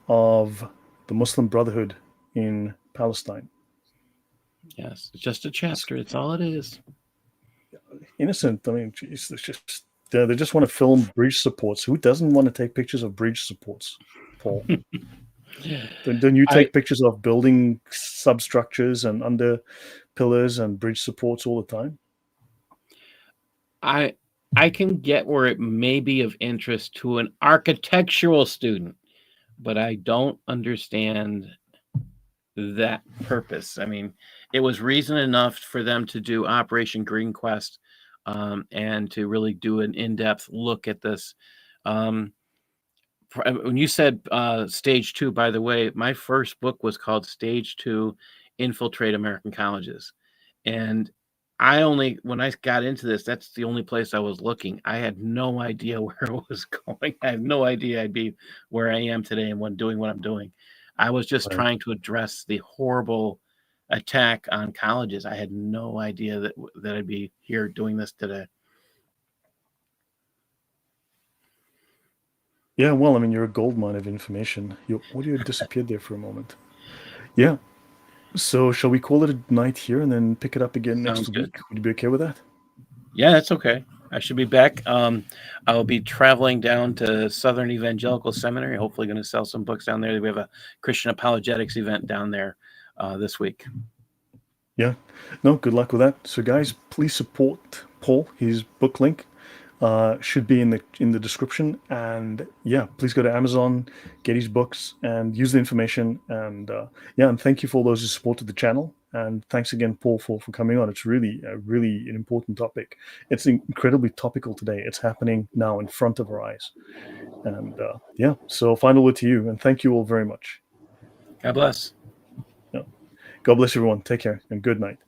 of the Muslim Brotherhood in Palestine. Yes, it's just a chapter. It's all it is. Innocent. I mean, geez, it's just they just want to film bridge supports. Who doesn't want to take pictures of bridge supports, Paul? Don't you take pictures of building substructures and under pillars and bridge supports all the time? I can get where it may be of interest to an architectural student, but I don't understand that purpose. I mean, it was reason enough for them to do Operation Green Quest and to really do an in-depth look at this. When you said stage 2, by the way, my first book was called Stage 2, Infiltrate American Colleges. And when I got into this, that's the only place I was looking. I had no idea where it was going. I had no idea I'd be where I am today and doing what I'm doing. I was just trying to address the horrible attack on colleges. I had no idea that I'd be here doing this today. Yeah, well, I mean, you're a gold mine of information. Your audio disappeared there for a moment. Yeah. So shall we call it a night here and then pick it up again Sounds next good. week? Would you be okay with that? Yeah, that's okay. I should be back. I'll be traveling down to Southern Evangelical Seminary. Hopefully, going to sell some books down there. We have a Christian apologetics event down there this week. Yeah. No, good luck with that. So guys, please support Paul. His book link should be in the description. And yeah, please go to Amazon, get his books, and use the information. And yeah, and thank you for all those who supported the channel. And thanks again, Paul, for coming on. It's really an important topic. It's incredibly topical today. It's happening now in front of our eyes. And yeah, so final word to you. And thank you all very much. God bless. Yeah. God bless everyone. Take care and good night.